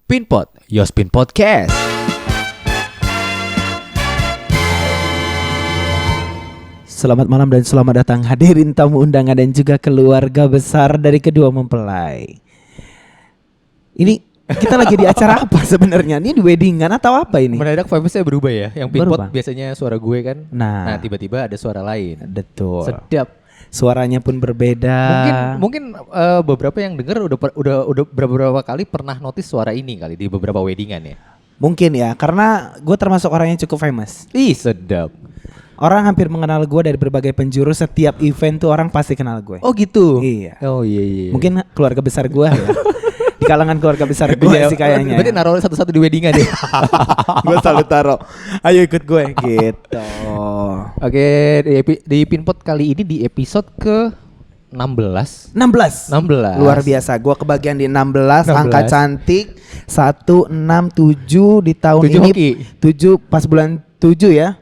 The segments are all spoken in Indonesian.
Pinpot, Yospin Podcast. Selamat malam dan selamat datang hadirin tamu undangan dan juga keluarga besar dari kedua mempelai. Ini kita lagi di acara apa sebenarnya? Ini di weddingan atau apa ini? Mendadak vibes-nya berubah ya. Yang Pinpot Berubah. biasanya suara gue kan. Nah, Tiba-tiba ada suara lain. betul. Sedap. Suaranya pun berbeda. Mungkin beberapa yang denger udah beberapa kali pernah notice suara ini kali di beberapa weddingan ya. Mungkin ya, karena gue termasuk orang yang cukup famous. Ih, sedap. Orang hampir mengenal gue dari berbagai penjuru. Setiap event tuh orang pasti kenal gue. Oh gitu. Iya. Oh iya. Mungkin keluarga besar gue ya. Di kalangan keluarga besar gue sih kayaknya. Berarti naruh satu-satu di weddingan deh. Gue selalu taruh. Ayo ikut gue gitu. Oke, di Pinpot kali ini di episode ke 16. 16. Luar biasa. Gua kebagian di 16, angka cantik 167 di tahun 7 ini. hoki. 7 pas bulan 7 ya.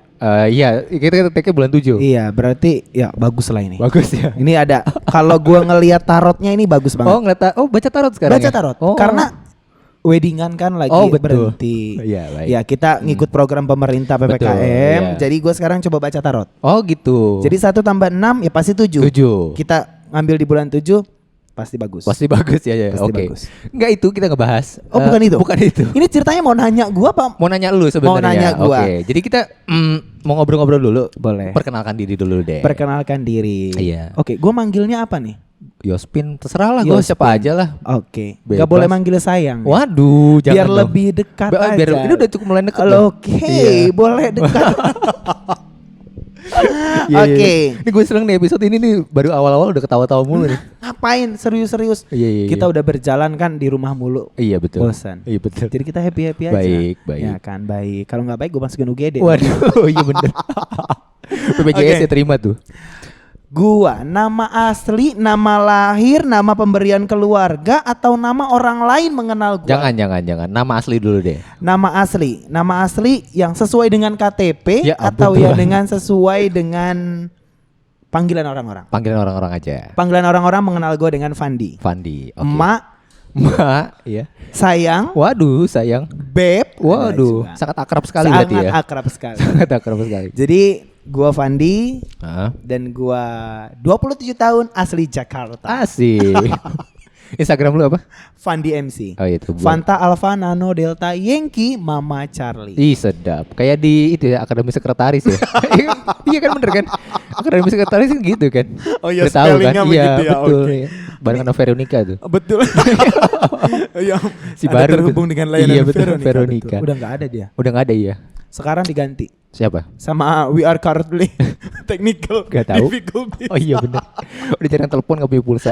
Iya, kita take bulan 7. Iya, berarti ya bagus lah ini. Bagus ya. Ini ada kalau gua ngelihat tarotnya ini bagus banget. Baca tarot sekarang. Baca ya? tarot. Oh. Karena weddingan kan lagi betul. berhenti. Iya, baik. Ya, kita ngikut program pemerintah PPKM. Betul, iya. Jadi gua sekarang coba baca tarot. Oh gitu. Jadi 1 tambah 6 ya pasti 7. 7. Kita ngambil di bulan 7 pasti bagus. Pasti bagus ya. Pasti Oke. bagus. Enggak itu kita ngebahas. Oh, bukan itu. Bukan itu. Ini ceritanya mau nanya gua apa? Mau nanya lu sebenarnya. Mau nanya gua. Oke. Jadi kita mau ngobrol-ngobrol dulu. Boleh. Perkenalkan diri dulu deh. Perkenalkan diri. Iya. Oke, gua manggilnya apa nih? Yospin terserah lah, gue Yospin. siapa aja lah. Oke. Bebas. Gak boleh manggil sayang. Waduh, jangan biar dong. lebih dekat aja. Biar ini udah cukup mulai dekat. loh. Oke, Iya. boleh dekat. Iya, Oke. iya. Ini gue seneng nih episode ini nih baru awal-awal udah ketawa-tawa mulu nih. Ngapain serius-serius? Iya. Kita udah berjalan kan di rumah mulu. Iya betul. Bosan. Iya betul. Jadi kita happy-happy aja. Baik. Ya kan, baik. Kalau nggak baik gue masukin UGD. Waduh, iya bener. BPJS Oke. ya terima tuh. Gua nama asli, nama lahir, nama pemberian keluarga atau nama orang lain mengenal gua? Jangan. Nama asli dulu deh. Nama asli yang sesuai dengan KTP Ya, atau betul. ya dengan sesuai dengan panggilan orang-orang. Panggilan orang-orang aja. Panggilan orang-orang mengenal gua dengan Fandi. Fandi. Oke. Emak, Ma, iya. sayang, Waduh, sayang. beb. Waduh, Ada juga. sangat akrab sekali berarti ya. Sangat akrab sekali. Sangat akrab sekali. Jadi gua Fandi Hah? dan gua 27 tahun asli Jakarta. Asik. Instagram lu apa? Fandi MC. Oh itu. Fanta Alpha Nano Delta Yankee Mama Charlie. Ih sedap. Kayak di itu ya akademi sekretaris ya. Iya kan bener kan? Akademi sekretaris kan gitu kan. Oh iya, Udah tahu kan? spellingnya Iya begitu ya, betul. oke. Bareng sama Veronica tuh. Betul. Yang Si ada baru terhubung tuh. dengan layanan Iya, betul, Veronica. Veronica. Betul. Udah nggak ada dia. Udah nggak ada ya? Sekarang diganti Siapa? sama We Are Currently Technical Gak tahu. Difficulties. Oh iya bener. Udah jarang telepon nggak punya pulsa.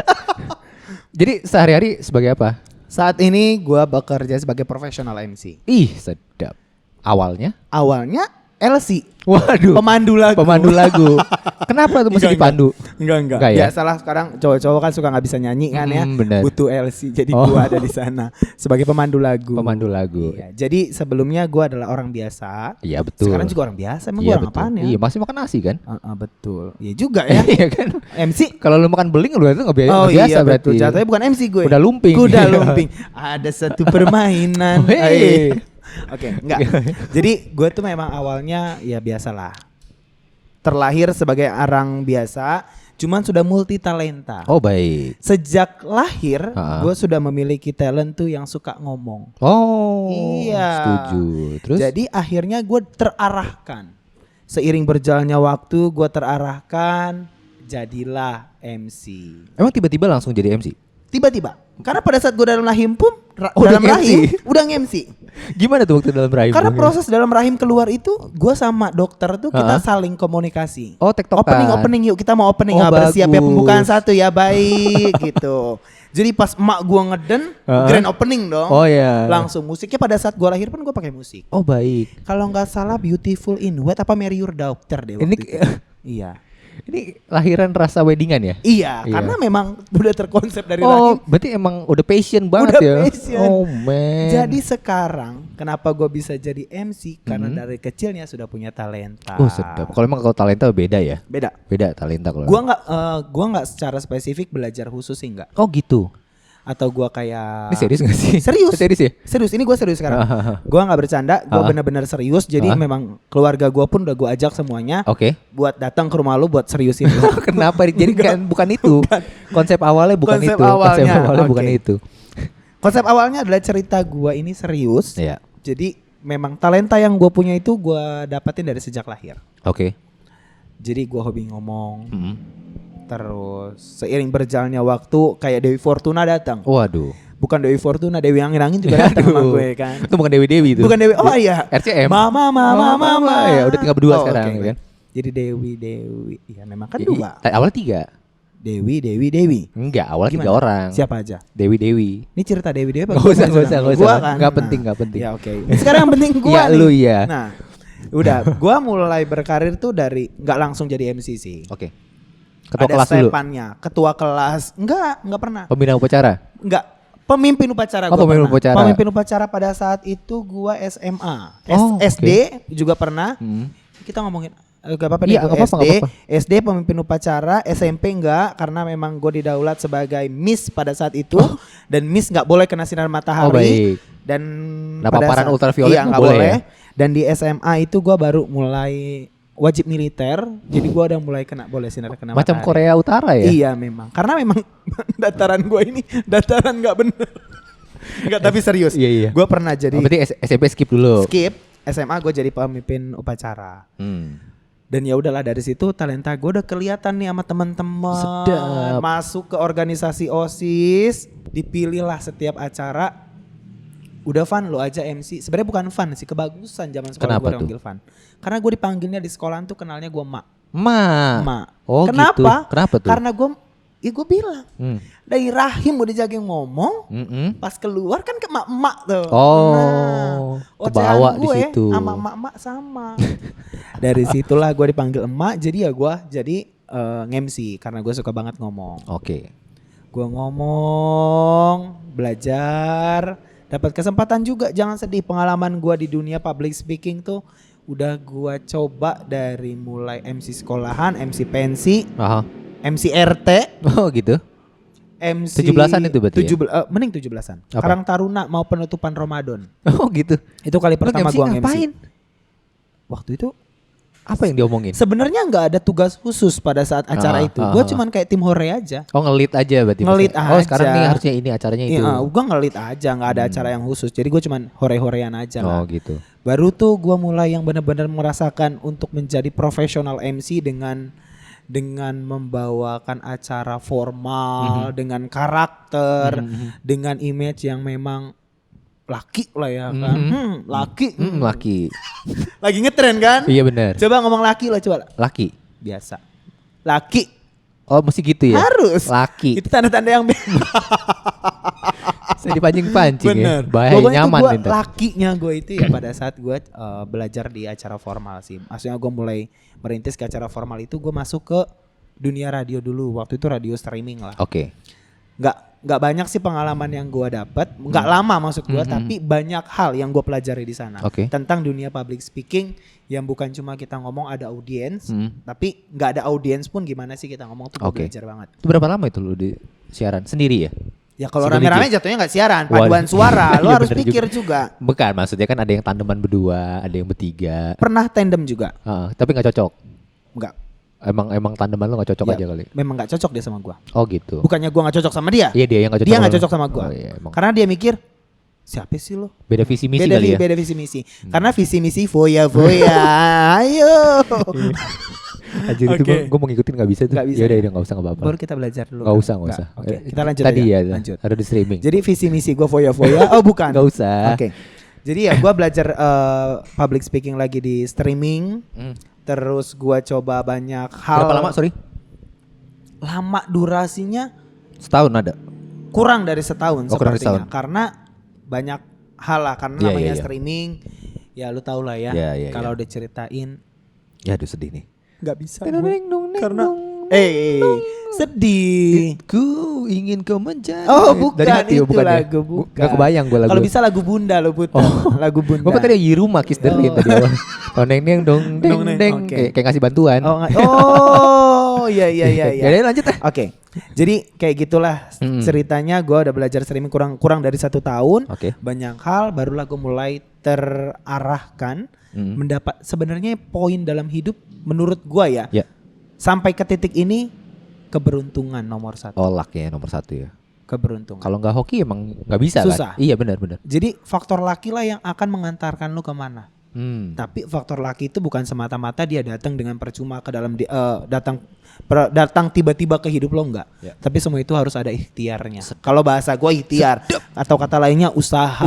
Jadi sehari-hari sebagai apa? Saat ini gua bekerja sebagai profesional MC. Ih sedap. Awalnya? Awalnya LC, Waduh. pemandu lagu. Pemandu lagu. Kenapa tuh mesti dipandu? Enggak. Enggak ya? Biasalah sekarang cowok-cowok kan suka nggak bisa nyanyi kan ya. Bener. Butuh LC. Jadi Oh. gua ada di sana sebagai pemandu lagu. Pemandu lagu. Iya, jadi sebelumnya gua adalah orang biasa. Iya betul. Sekarang juga orang biasa. Emang Iya gua orang betul. apaan ya? Iya masih makan nasi kan? Betul. Iya juga ya. Iya kan? MC. Kalau lu makan beling lu itu nggak Oh biasa iya berarti. betul. Jatuhnya bukan MC gue. Kuda lumping. Kuda Iya. lumping. Ada satu permainan. Oh, hey. Oke, enggak. Jadi gue tuh memang awalnya ya biasalah. Terlahir sebagai orang biasa, cuman sudah multi talenta. Oh baik. Sejak lahir, Ha-ha. gue sudah memiliki talent tuh yang suka ngomong. Oh. Iya. Setuju. Terus? Jadi akhirnya gue terarahkan. Seiring berjalannya waktu, gue terarahkan. Jadilah MC. Emang tiba-tiba langsung jadi MC? Tiba-tiba. Karena pada saat gue dalam rahim pun, Udah dalam rahim nge-MC? udah nge-MC. Gimana tuh waktu dalam rahim? Karena proses dalam rahim keluar itu, gue sama dokter tuh kita Ha-ha. saling komunikasi. Oh tektokan. Opening yuk, kita mau opening. Oh, Bersiap ya bagus. pembukaan satu ya, baik gitu. Jadi pas emak gue ngeden, Ha-ha. grand opening dong. Oh ya. Langsung musiknya pada saat gue lahir pun gue pakai musik. Oh baik. Kalau nggak salah Beautiful in Wet apa Marry Your Daughter deh waktu Ini itu. Iya. Ini lahiran rasa weddingan ya? Iya, Iya. karena memang udah terkonsep dari Oh, rahim. berarti emang udah passion banget Udah ya? passion. Oh man. Jadi sekarang kenapa gue bisa jadi MC? Karena dari kecilnya sudah punya talenta. Oh sedap. Kalau emang kalau talenta beda ya? Beda. Beda talenta kalau. Gua nggak secara spesifik belajar khusus sih nggak. Oh gitu. atau gua kayak Ini serius gak sih? Serius. Serius ya? Serius, ini gue serius sekarang. Gue nggak bercanda, gue benar-benar serius. Jadi memang keluarga gue pun udah gue ajak semuanya Oke. buat datang ke rumah lu buat seriusin lu. Kenapa? Jadi bukan itu. Konsep awalnya bukan Konsep itu. awalnya, Konsep awalnya oke. bukan itu. Konsep awalnya adalah cerita gue ini serius. Iya. Jadi memang talenta yang gue punya itu gue dapetin dari sejak lahir. Oke. Jadi gue hobi ngomong. Mm-mm. Terus seiring berjalannya waktu kayak Dewi Fortuna datang. Waduh. Bukan Dewi Fortuna, Dewi Angin-Angin juga datang sama gue kan. Itu bukan Dewi itu. Bukan Dewi. Oh iya. RCM. Mama. Ya udah tinggal berdua sekarang oke. ya kan. Jadi Dewi. Iya memang kan Jadi, dua. awal 3. Dewi. Enggak, awal 3 Gimana? orang. Siapa aja? Dewi. Ini cerita Dewi apa? Gak usah. Gua kan. Gak penting. Ya oke. Sekarang yang penting gua Ya nih. lu ya. Nah, udah gua mulai berkarir tuh dari nggak langsung jadi MC sih. Oke. Ketua Ada kelas dulu. stepannya. Ketua kelas. Enggak pernah. Pembina upacara. Enggak. Pemimpin upacara Oh, gua pemimpin pernah. upacara. Pemimpin upacara pada saat itu gua SMA. Oh, SD juga pernah. Kita ngomongin gak apa-apa Iya, deh, gak apa-apa, SD, gak apa-apa. SD pemimpin upacara, SMP enggak karena memang gue didaulat sebagai Miss pada saat itu dan Miss nggak boleh kena sinar matahari baik. dan Nah, pada paparan saat- ultraviolet iya, nggak nggak boleh boleh. ya? Dan di SMA itu gue baru mulai wajib militer, jadi gue udah mulai kena sinar kena Macam matahari. Korea Utara ya? Iya memang, karena memang dataran gue ini dataran nggak bener. Enggak tapi serius. Iya. Gue pernah jadi Oh, berarti SMP skip dulu. skip SMA gue jadi pemimpin upacara. Dan ya udahlah dari situ talenta gue udah kelihatan nih sama teman-teman. Sedap. Masuk ke organisasi OSIS, dipilih lah setiap acara. Udah Van lo aja MC. Sebenarnya bukan Van sih, kebagusan zaman sekolah Kenapa gue tuh? dipanggil Van. Karena gue dipanggilnya di sekolahan tuh kenalnya gue Mak. Ma. Oh Kenapa? gitu. Kenapa tuh? Karena gue bilang dari rahim udah jaga ngomong. Mm-mm. Pas keluar kan ke emak-emak tuh. Oh, kebawa ocehan di gue situ. sama emak-emak sama. Dari situlah gue dipanggil emak, jadi ya gue jadi nge-MC karena gue suka banget ngomong. Oke. Gue ngomong, belajar, dapat kesempatan juga. Jangan sedih, pengalaman gue di dunia public speaking tuh udah gue coba dari mulai MC sekolahan, MC pensi, Aha. MC RT, Oh gitu. MC 17-an itu berarti ya? mending 17-an. Apa? Karang Taruna mau penutupan Ramadan. Oh gitu. Itu kali pertama MC gua nge-MC. ngapain? Waktu itu Apa yang diomongin? sebenarnya nggak ada tugas khusus pada saat acara itu. Gue cuman kayak tim hore aja. Oh ngelit aja berarti. Ngelit maksudnya. Oh sekarang aja. nih harusnya ini acaranya itu. Iya, gue ngelit aja, nggak ada acara yang khusus. Jadi gue cuman hore-horean aja lah. Oh gitu. Baru tuh gue mulai yang benar-benar merasakan untuk menjadi profesional MC dengan membawakan acara formal, dengan karakter, dengan image yang memang laki lah ya kan. Laki. Laki. Lagi ngetren kan? Iya benar. Coba ngomong laki lah coba. Laki. Biasa. Laki. Oh mesti gitu ya? Harus. Laki. Itu tanda-tanda yang Saya dipancing-pancing ya. bener. Bahaya Pokoknya nyaman itu nih. lakinya gue itu ya pada saat gue belajar di acara formal sih. Maksudnya gue mulai merintis ke acara formal itu gue masuk ke dunia radio dulu. Waktu itu radio streaming lah. Oke. Nggak banyak sih pengalaman yang gue dapat. Nggak lama maksud gue, tapi banyak hal yang gue pelajari di sana. Oke. Tentang dunia public speaking yang bukan cuma kita ngomong ada audiens, tapi nggak ada audiens pun gimana sih kita ngomong tuh gue Oke. belajar banget. Itu berapa lama itu lu di siaran sendiri ya? Ya kalau Single rame-rame digit. jatuhnya nggak siaran, Waduh. paduan suara. Lo Iya harus bener pikir juga. Bukan, maksudnya kan ada yang tandeman berdua, ada yang bertiga. Pernah tandem juga? Tapi nggak cocok. Enggak. Emang tandeman lu nggak cocok Ya, aja kali. memang nggak cocok dia sama gua. Oh gitu. Bukannya gua nggak cocok sama dia. Iya dia yang nggak cocok. Dia nggak sama cocok lu. sama gua. Oh, iya, emang. Karena dia mikir siapa sih lo? Beda visi misi Beda, kali ya. beda visi misi. Karena visi misi foya. Ayo. Anjir itu Oke. gue mau ngikutin nggak bisa tuh. Nggak bisa. Yaudah nggak usah nggak apa-apa. Baru kita belajar dulu. Nggak kan? usah nggak usah. Oke, kita lanjut Tadi aja. ya, Lanjut. ada di streaming. Jadi visi misi gua foya. Oh bukan. Nggak usah. Oke. Jadi ya gua belajar public speaking lagi di streaming. Terus gua coba banyak hal. Berapa lama sorry? Lama durasinya Setahun ada. kurang dari setahun Oh, kurang dari sepertinya. setahun. Karena banyak hal lah. Karena Iya, namanya iya, iya. streaming. Ya lu tau lah ya. Iya, iya, Kalau iya. udah ceritain Ya aduh sedih nih. nggak bisa. Ding, gue. ding, dong, ding, Karena dong, sedih. Ku ingin kau menjadi. Oh bukan Dari hati, itu bukan ya? lagu bukan. Nggak kebayang gue lagu. Kalau bisa lagu Bunda lo putar. Lagu Bunda. Gue tadi Yiruma Kiss the Rain tadi awal. Oh neng neng dong deng Dong, neng, deng oke. kayak ngasih bantuan. Oh Oh iya. Ya lanjut ah. Oke, jadi kayak gitulah ceritanya. Gue udah belajar streaming kurang dari 1 tahun. Oke. Banyak hal, barulah gue mulai terarahkan mendapat sebenarnya poin dalam hidup menurut gue ya. Ya. Sampai ke titik ini keberuntungan nomor 1. Oh, luck ya nomor 1 ya. Keberuntungan. Kalau nggak hoki emang nggak bisa Susah. kan? Iya benar. Jadi faktor laki lah yang akan mengantarkan lu kemana. Hmm. Tapi faktor laki itu bukan semata-mata dia datang dengan percuma ke dalam datang tiba-tiba ke hidup lo, enggak. Ya. Tapi semua itu harus ada ikhtiarnya. Kalau bahasa gue ikhtiar atau kata lainnya usaha.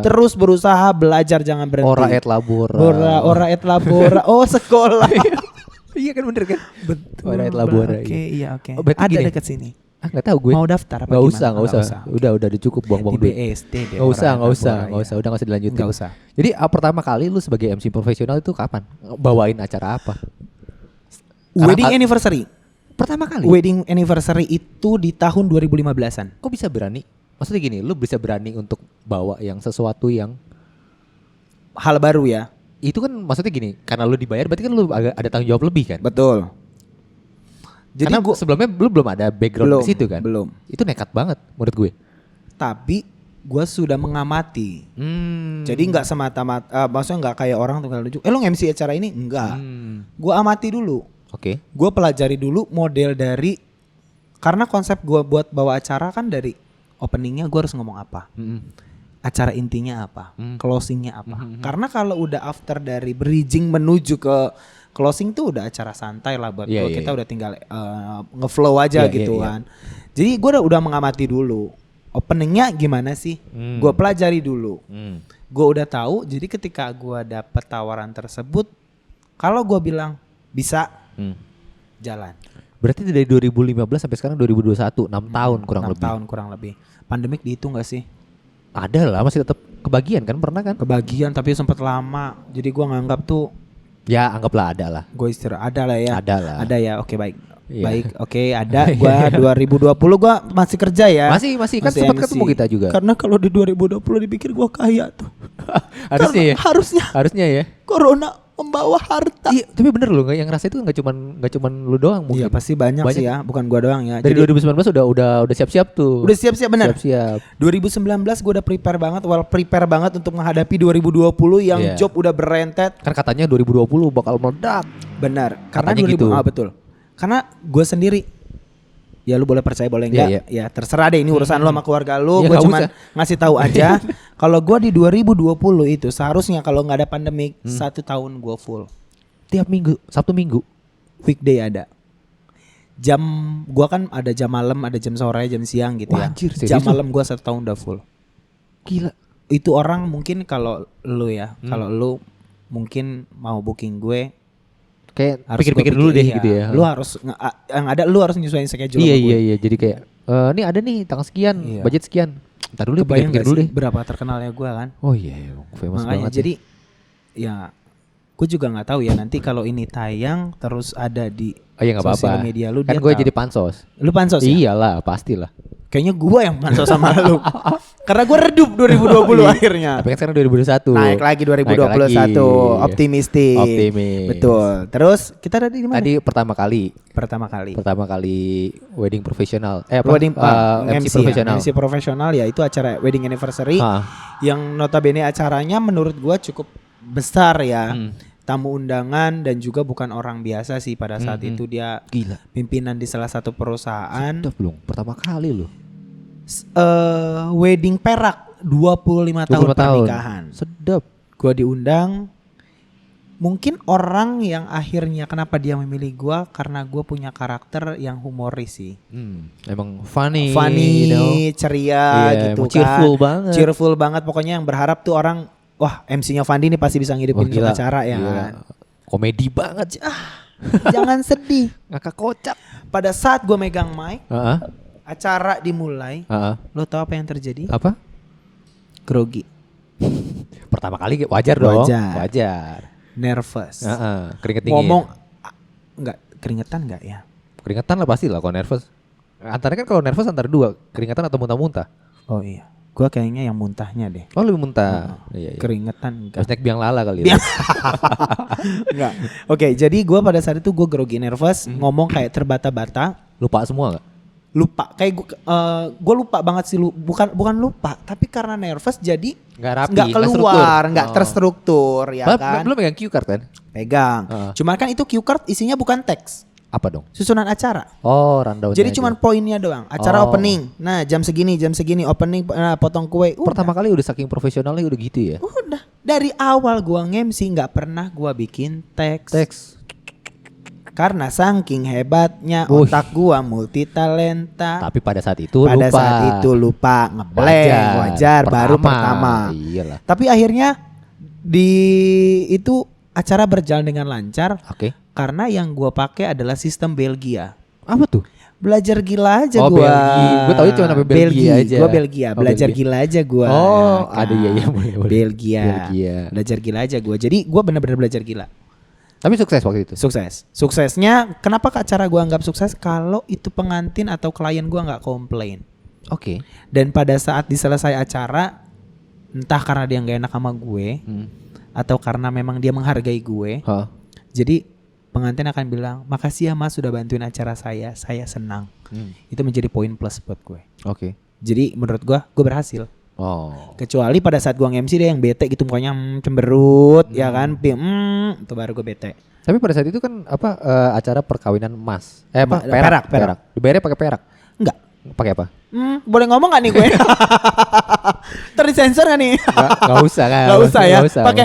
Terus berusaha, belajar, jangan berhenti. Ora et labora. Ora et labora. Oh, sekolah. Iya kan bener kan? Betul. Ora et labora. Oke, iya oke. Oh, berarti Ada gini. dekat sini. Nggak tahu gue. Mau daftar apa Nggak gimana? usah. Udah cukup buang-buang Di duit. BSD deh. Nggak usah. Iya. Udah nggak usah dilanjutin. Nggak usah. Jadi pertama kali lu sebagai MC profesional itu kapan? Bawain acara apa? Wedding anniversary. Pertama kali. Wedding anniversary itu di tahun 2015-an. Kok bisa berani? Maksudnya gini, lu bisa berani untuk bawa yang sesuatu yang Hal baru ya. itu kan maksudnya gini, karena lu dibayar berarti kan lu ada tanggung jawab lebih kan? Betul. Jadi Karena sebelumnya lu belum ada background ke situ kan? Belum. Itu nekat banget menurut gue. Tapi gue sudah mengamati. Jadi nggak semata-mata, maksudnya nggak kayak orang tinggal nunjuk. Lo nge-MC acara ini? Enggak. Gue amati dulu. Oke. Gue pelajari dulu model dari, karena konsep gue buat bawa acara kan dari openingnya gue harus ngomong apa, acara intinya apa, closingnya apa. Karena kalau udah after dari bridging menuju ke closing tuh udah acara santai lah buat Iya, gua. iya, Kita iya. udah tinggal ngeflow aja Iya, gitu iya, iya. kan. Jadi gue udah mengamati dulu openingnya gimana sih. Gue pelajari dulu. Gue udah tahu. Jadi ketika gue dapet tawaran tersebut, kalau gue bilang bisa, jalan. Berarti dari 2015 sampai sekarang 2021, 6 tahun kurang 6 lebih. tahun kurang lebih. Pandemik dihitung gak sih? Ada lah, masih tetap kebagian kan, pernah kan? Kebagian tapi sempat lama. Jadi gue nganggap tuh Ya anggaplah ada lah. gue istirahat. Ada lah ya. Ada lah. Ada ya. Oke baik. Iya. Baik. Oke ada. Gue 2020 gue masih kerja ya. Masih kan sempat MC. ketemu kita juga. Karena kalau di 2020 dipikir gue kaya tuh. Harusnya ya. Harusnya ya. corona membawa harta. Iya, tapi bener loh, yang ngerasain itu nggak cuman lu doang mungkin. Iya pasti banyak sih ya. Bukan gue doang ya. Dari Jadi 2019 udah siap-siap tuh. udah siap-siap benar. Siap-siap. 2019 gue udah prepare banget untuk menghadapi 2020 yang Iya. job udah berentet. Kan katanya 2020 bakal meledak. Benar. Karena Katanya gitu. betul. Karena gue sendiri, ya lu boleh percaya boleh enggak, Iya, ya terserah deh, ini urusan lu sama keluarga lu. Iya, Gue nggak cuma usah. ngasih tahu aja. Kalau gue di 2020 itu seharusnya kalau nggak ada pandemik 1 tahun gue full. Tiap minggu, Sabtu Minggu. Weekday ada. Jam gua kan ada jam malam, ada jam sore, jam siang gitu Wah, ya. anjir, serius Jam lu? malam gua 1 tahun udah full. Gila. Itu orang mungkin kalau lu ya, kalau lu mungkin mau booking gue Kayak harus pikir-pikir gua dulu deh iya. gitu ya. Lu harus yang ada lu harus nyesuaiin schedule Iya sama gue. iya. Jadi kayak nih ada nih tanggal sekian, Iya. budget sekian. Ntar dulu Kebayang pikir-pikir gak dulu sih deh. berapa terkenalnya gue kan? Oh iya, famous Makanya banget. jadi ya gue juga nggak tahu ya nanti kalau ini tayang terus ada di oh iya nggak apa-apa. sosial media lu, Kan dia gue tahu. jadi pansos. Lu pansos ya? Iyalah, pastilah. Kayaknya gue yang pansos sama lu. Karena gue redup 2020 akhirnya. Tapi kan sekarang 2021. Naik lagi 2021. Naik lagi. Optimistik. Optimis. Betul. Terus kita tadi di mana? Tadi pertama kali wedding profesional. Wedding MC profesional. MC profesional ya itu acara wedding anniversary Hah. yang notabene acaranya menurut gua cukup besar ya. Tamu undangan dan juga bukan orang biasa sih pada saat itu, dia Gila. pimpinan di salah satu perusahaan. Udah belum? Pertama kali loh. Wedding perak 25 tahun 25 pernikahan. Sedap. Gua diundang. Mungkin orang yang akhirnya kenapa dia memilih gua karena gua punya karakter yang humoris sih. Emang funny. Ceria Iya, gitu emang kan. cheerful banget. Cheerful banget pokoknya, yang berharap tuh orang, wah MC-nya Fandi nih pasti bisa ngidupin Wah, gila. acara ya Gila. kan. Komedi banget. Jangan sedih. Ngakak kocak. Pada saat gua megang mic, Heeh. acara dimulai. Heeh. Lo tau apa yang terjadi? Apa? Grogi. Pertama kali wajar dong. Wajar. Wajar. Nervous. Keringet dingin. Ngomong enggak keringetan enggak ya? Keringetan lah pasti lah kalau nervous. Antara kan kalau nervous antara dua, keringetan atau muntah-muntah. Oh iya. Gue kayaknya yang muntahnya deh. Oh lebih muntah. Iya. Keringetan enggak. Snack biang lala kali ya. Enggak. Oke, jadi gue pada saat itu gue grogi nervous, ngomong kayak terbata-bata, Lupa semua gak? lupa. Kayak gue lupa banget sih, bukan lupa, tapi karena nervous jadi Nggak rapi, nggak keluar, struktur. nggak terstruktur, ya kan? Belum pegang cue card kan? Pegang. Cuman kan itu cue card isinya bukan teks, Apa dong? susunan acara. Oh rundown. Jadi cuman poinnya doang. Acara Oh. opening. Nah, jam segini opening, potong kue. Pertama kali udah saking profesionalnya udah gitu ya? Udah. Dari awal gua nge-MC nggak pernah gua bikin teks. Teks. Karena saking hebatnya Wuih. otak gua multitalenta. Tapi pada saat itu Pada lupa. saat itu lupa ngeblank, wajar, baru pertama. Iyalah. Tapi akhirnya di itu acara berjalan dengan lancar Oke. karena yang gua pakai adalah sistem Belgia. Apa tuh? Belajar gila aja Oh, gua. Belgia. Gua tahu cuma sampai Belgia aja. Gua Belgia, Oh, belajar Belgia. gila aja gua. Oh, Kan. ada iya boleh. Belgia. Belgia. Belajar gila aja gua. Jadi gua benar-benar belajar gila. Tapi sukses waktu itu. Sukses. Suksesnya kenapa ke acara gua anggap sukses kalau itu pengantin atau klien gua nggak komplain. Oke. Dan pada saat diselesai acara, entah karena dia nggak enak sama gue atau karena memang dia menghargai gue, Hah. jadi pengantin akan bilang, makasih ya mas sudah bantuin acara saya senang. Itu menjadi poin plus buat gue. Oke. Jadi menurut gue berhasil. Oh. Kecuali pada saat gue nge-MC dia yang bete gitu mukanya cemberut, ya kan, itu baru gue bete. Tapi pada saat itu kan apa acara perkawinan emas. Perak. Dibayarnya pakai perak. Enggak. Pakai apa? Boleh ngomong gak nih gue? Tersensor gak nih? Nggak usah kan. Gak usah ya. Nggak usah. Pakai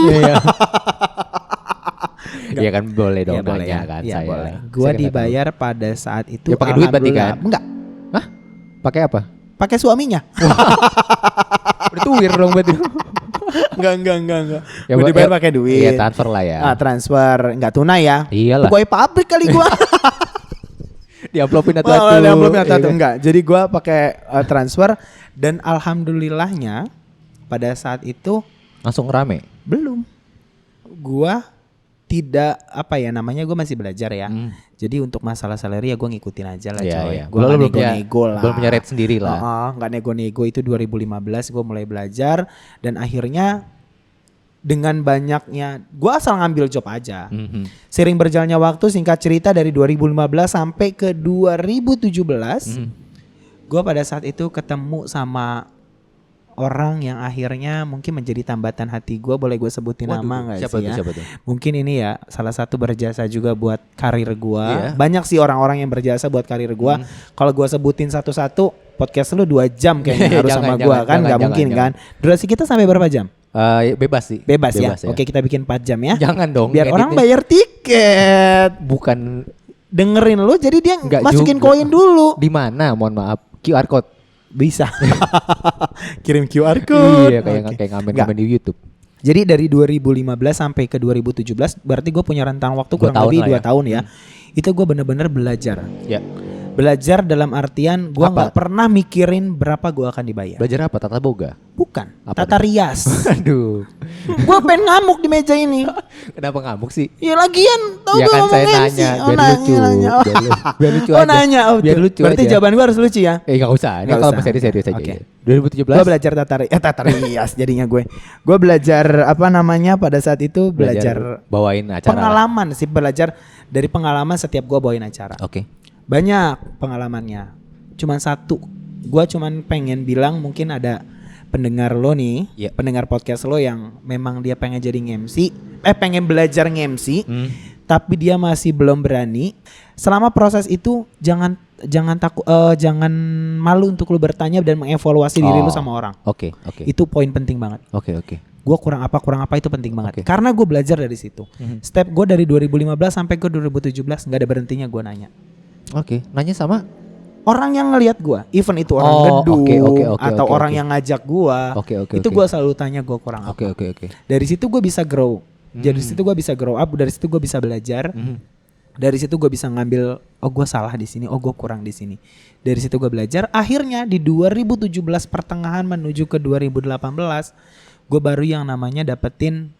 Iya. Iya kan boleh dong ya boleh nanya ya. kan Ya, saya. boleh. Saya Gua nggak dibayar pada saat itu. Ya, pakai duit berarti alhamdulillah. kan? Enggak, tahu. Hah? Pakai apa? pakai suaminya. Bertuwir dong berarti. Enggak. Ya, Gua dibayar ya, pakai duit. Iya transfer lah ya. Transfer enggak tunai ya. Iyalah. Pegawai pabrik kali gua. Diamplopin atau Oh, diamplopin atau enggak. Jadi gua pakai transfer dan alhamdulillahnya pada saat itu langsung rame. belum. Gua tidak gue masih belajar ya. Jadi untuk masalah salary ya gue ngikutin aja lah coy. Iya. Gue gak nego-nego lah. Belum punya rate sendiri lah. Gak nego-nego, itu 2015 gue mulai belajar. Dan akhirnya dengan banyaknya, gue asal ngambil job aja. Sering berjalannya waktu, singkat cerita dari 2015 sampai ke 2017. Gue pada saat itu ketemu sama orang yang akhirnya mungkin menjadi tambatan hati gue. Boleh gue sebutin nama gak sih ya? Siapa tuh? Mungkin ini ya salah satu berjasa juga buat karir gue. Iya. Banyak sih orang-orang yang berjasa buat karir gue. Kalau gue sebutin satu-satu podcast lu 2 jam kayaknya harus sama gue kan. Gak mungkin kan. Durasi kita sampai berapa jam? Bebas sih. Bebas ya? Oke, kita bikin 4 jam ya. Jangan dong. Biar orang editnya. bayar tiket. Bukan Dengerin lu jadi dia Nggak masukin juga. koin dulu. di mana? Mohon maaf. QR code. Bisa. Kirim QR code. Iya kayak ngamen-ngamen di YouTube. Jadi dari 2015 sampai ke 2017 berarti gue punya rentang waktu kurang tahun lebih lah 2 ya. tahun ya. Itu gue bener-bener belajar. Ya. Belajar dalam artian gue Apa? nggak pernah mikirin berapa gue akan dibayar. Belajar apa? Tata boga. Bukan. Apa Tata rias. Aduh. Gue pengen ngamuk di meja ini. Kenapa ngamuk sih? Ya lagian tahu Ya gue kan saya ngomong MC. nanya Oh, biar lucu. nanya. Biar lucu Oh aja. nanya. Oh, Biar tuh. lucu Berarti aja. jawaban gue harus lucu ya. Nggak usah. Ini Nggak kalau usah. masih serius aja. Oke. 2017. Gue belajar tata rias jadinya gue. Gue belajar apa namanya pada saat itu belajar bawain acara. pengalaman sih, belajar dari pengalaman setiap gue bawain acara. Oke. Banyak pengalamannya. Cuman satu. Gue cuman pengen bilang mungkin ada pendengar lo nih, Iya. pendengar podcast lo yang memang dia pengen jadi nge-MC, pengen belajar nge-MC, tapi dia masih belum berani. Selama proses itu jangan takut, jangan malu untuk lo bertanya dan mengevaluasi diri lo sama orang. Oke. Itu poin penting banget. Oke. Gue kurang apa itu penting banget. Oke. Karena gue belajar dari situ. Step gue dari 2015 sampai ke 2017 nggak ada berhentinya gue nanya. Oke. Nanya sama Orang yang ngelihat gue, even itu orang gedung atau orang yang ngajak gue, itu gue selalu tanya gue kurang apa. Oke. Dari situ gue bisa grow. Dari situ gue bisa grow up. Dari situ gue bisa belajar. Dari situ gue bisa ngambil, oh gue salah di sini, oh gue kurang di sini. Dari situ gue belajar. Akhirnya di 2017 pertengahan menuju ke 2018, gue baru yang namanya dapetin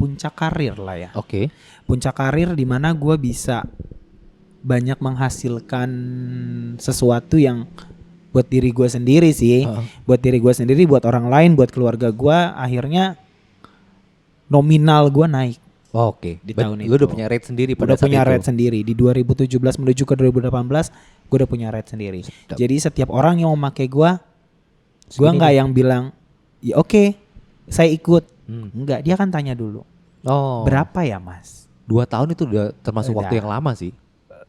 puncak karir lah ya. Oke. Puncak karir di mana gue bisa banyak menghasilkan sesuatu yang buat diri gue sendiri sih, buat diri gue sendiri, buat orang lain, buat keluarga gue, akhirnya nominal gue naik. Oh, oke. Di tahun Lu itu. udah punya rate sendiri pada Udah saat punya itu. rate sendiri di 2017 menuju ke 2018, gue udah punya rate sendiri. Sedap. Jadi setiap orang yang mau pakai gue Segini nggak deh. yang bilang, ya oke, saya ikut. Hmm. Enggak, dia kan tanya dulu, Oh. berapa ya mas? 2 tahun itu udah termasuk Udah. waktu yang lama sih.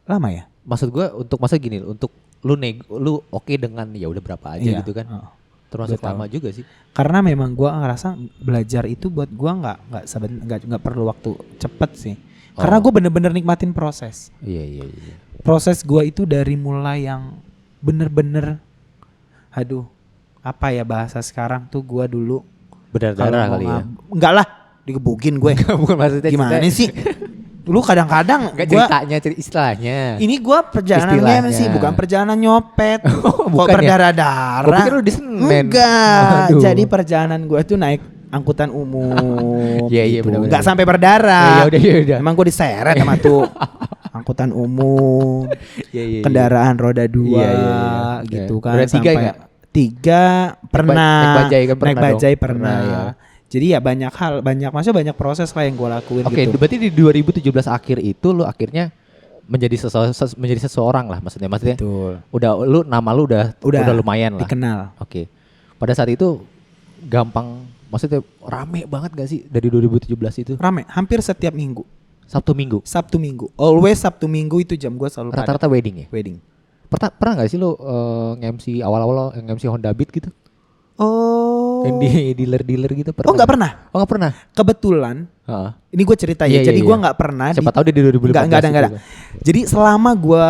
Lama ya? Maksud gua untuk masa gini, untuk lu oke dengan ya udah berapa aja Iya. gitu kan. Heeh. Termasuk 2 tahun. lama juga sih. Karena memang gue ngerasa belajar itu buat gue nggak perlu waktu cepet sih. Karena Oh. gue bener-bener nikmatin proses. Iya. Proses gue itu dari mulai yang bener-bener, aduh, apa ya bahasa sekarang tuh, gue dulu Berdarah kali ya. Enggak lah, digebukin gue. Bukan maksudnya Gimana sih? Lu kadang-kadang Enggak gua, ceritanya, istilahnya. ini gue perjalanan Istilahnya. MC bukan perjalanan nyopet. Kok bukan ya? berdarah-darah? Gua pikir lu di Senen. Enggak. Aduh. Jadi perjalanan gue tuh naik angkutan umum. Iya, gitu. benar-benar. Enggak sampai berdarah. Ya udah. Emang gue diseret sama tuh angkutan umum, Iya. kendaraan roda 2 Iya. gitu Iya. kan. Udah 3 nggak? 3 pernah. Naik bajai kan pernah Naik bajai dong? pernah. Pernah, ya. Jadi ya maksudnya banyak proses lah yang gue lakuin Oke, gitu. berarti di 2017 akhir itu lu akhirnya menjadi seseorang lah maksudnya. Betul. Nama lu udah lumayan lah. Dikenal. Oke. Pada saat itu gampang, maksudnya rame banget gak sih dari 2017 itu? Rame, hampir setiap minggu. Sabtu Minggu. Sabtu Minggu. Always Sabtu Minggu itu jam gue selalu padat. Rata-rata wedding ya? Wedding. Pernah gak sih lu nge-MC awal-awal nge-MC Honda Beat gitu? Oh. Yang di dealer-dealer gitu pernah? Oh, nggak pernah. Oh, nggak pernah. Kebetulan Heeh. ini gue cerita ya. Iya, Jadi iya, gue iya. nggak pernah. Siapa tahu dia di 2014 Nggak ada. gitu. Jadi selama gue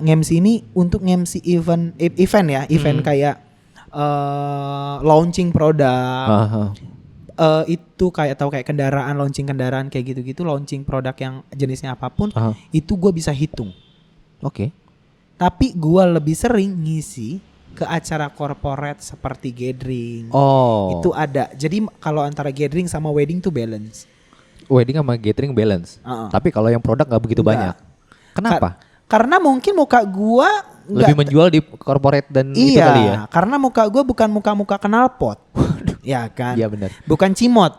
nge-MC ini untuk nge-MC event ya, event kayak launching produk. Heeh. Itu kayak kendaraan, launching kendaraan kayak gitu-gitu, launching produk yang jenisnya apapun, Aha. itu gue bisa hitung. Oke. Tapi gue lebih sering ngisi ke acara corporate seperti gathering. Oh. Itu ada. Jadi kalau antara gathering sama wedding tuh balance. Wedding sama gathering balance. Heeh. Tapi kalau yang produk nggak begitu Enggak. banyak. Kenapa? Karena mungkin muka gue Lebih menjual di corporate dan itu iya, kali ya. karena muka gue bukan muka-muka knalpot. Ya kan? Iya benar. Bukan cimot.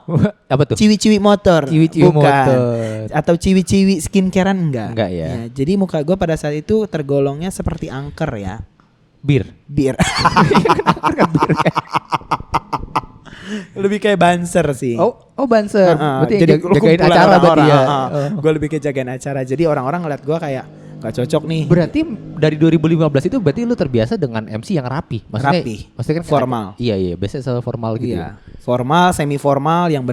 Apa tuh? Ciwi-ciwi motor. Ciwi-ciwi Bukan. motor. Atau ciwi-ciwi skincarean enggak. Enggak ya. Jadi muka gue pada saat itu tergolongnya seperti angker ya. Bir. Bir. Lebih kayak banser sih. Oh banser. Berarti jadi yang jagain kumpulan acara berarti orang-orang, ya. Gue lebih kayak jagain acara. Jadi orang-orang ngeliat gue kayak gak cocok nih. Berarti dari 2015 itu berarti lu terbiasa dengan MC yang rapi. Maksudnya, Rapi. Maksudnya kan Formal. Iya, biasanya selalu formal gitu. Iya. Formal, semi formal, yang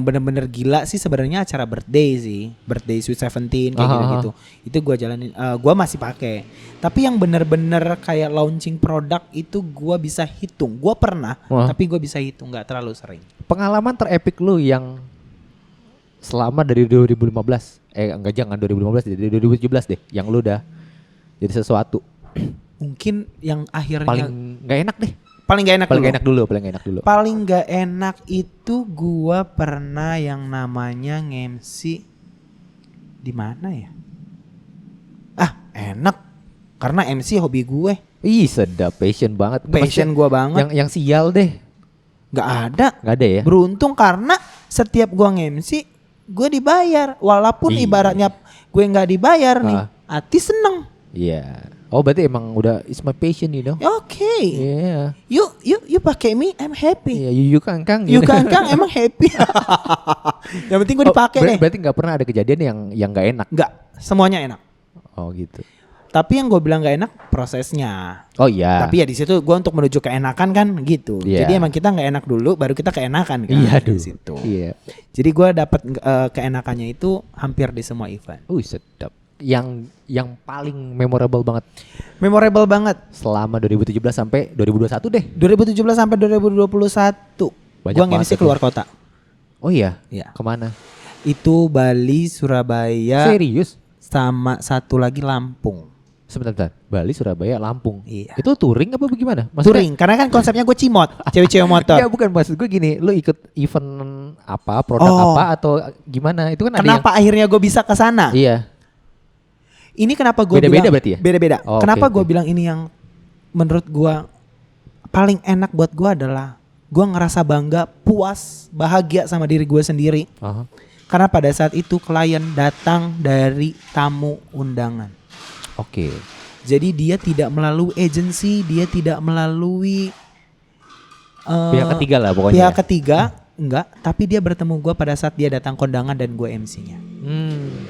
bener-bener gila sih sebenarnya acara birthday sih. Birthday Sweet 17 kayak gitu-gitu. Itu gue jalanin, gue masih pakai. Tapi yang bener-bener kayak launching produk itu gue bisa hitung. Gue pernah, tapi gue bisa hitung, nggak terlalu sering. Pengalaman terepik lu yang selama dari 2015, enggak jangan 2015, dari 2017 deh, yang lu udah jadi sesuatu. Mungkin yang akhirnya Paling nggak enak deh. paling gak enak Paling dulu. nggak enak dulu, paling nggak enak dulu. Paling gak enak itu gua pernah yang namanya nge-MC di mana ya? Enak karena MC hobi gue. Ih sedap, passion banget. Passion gua banget. Yang sial deh. Gak ada. Nggak ada ya? Beruntung karena setiap gua nge-MC gue dibayar. Walaupun Iya. ibaratnya gue nggak dibayar nih, Ah. hati seneng. Iya. Oh berarti emang udah it's my passion you know. Oke. Iya. You pakai me, I'm happy. Iya, you kang. You kan emang happy. Yang penting gue dipakai deh. Berarti nggak pernah ada kejadian yang nggak enak. Enggak, semuanya enak. Oh gitu. Tapi yang gue bilang gak enak prosesnya. Oh iya. Tapi ya di situ gue untuk menuju keenakan kan gitu. Iya. Jadi emang kita nggak enak dulu, baru kita keenakan kan. Iya di dulu. situ. Iya. Jadi gue dapat keenakannya itu hampir di semua event. Sedap. Yang paling memorable banget Memorable banget. selama 2017 sampai 2021 deh. 2017 sampai 2021 Banyak gue banget nge-MC itu. keluar kota. Oh iya. Iya. Kemana? Itu Bali, Surabaya, Serius? sama satu lagi Lampung. Sebentar. Bali, Surabaya, Lampung. Iya. Itu touring apa bagaimana? Touring, karena kan konsepnya gue cimot, cewek-cewek motor. Ya bukan, maksud gue gini, lu ikut event apa, produk Oh. apa atau gimana? Itu kan Kenapa akhirnya gue bisa ke sana? ada yang. Iya. Ini kenapa gue Beda-beda bilang berarti ya? beda-beda. Oh, Kenapa oke, gue oke. bilang ini yang menurut gue paling enak buat gue adalah gue ngerasa bangga, puas, bahagia sama diri gue sendiri. Aha. Karena pada saat itu klien datang dari tamu undangan. Oke. Jadi dia tidak melalui agensi, dia tidak melalui Pihak ketiga lah pokoknya. pihak ketiga, enggak. Tapi dia bertemu gue pada saat dia datang kondangan dan gue MC-nya.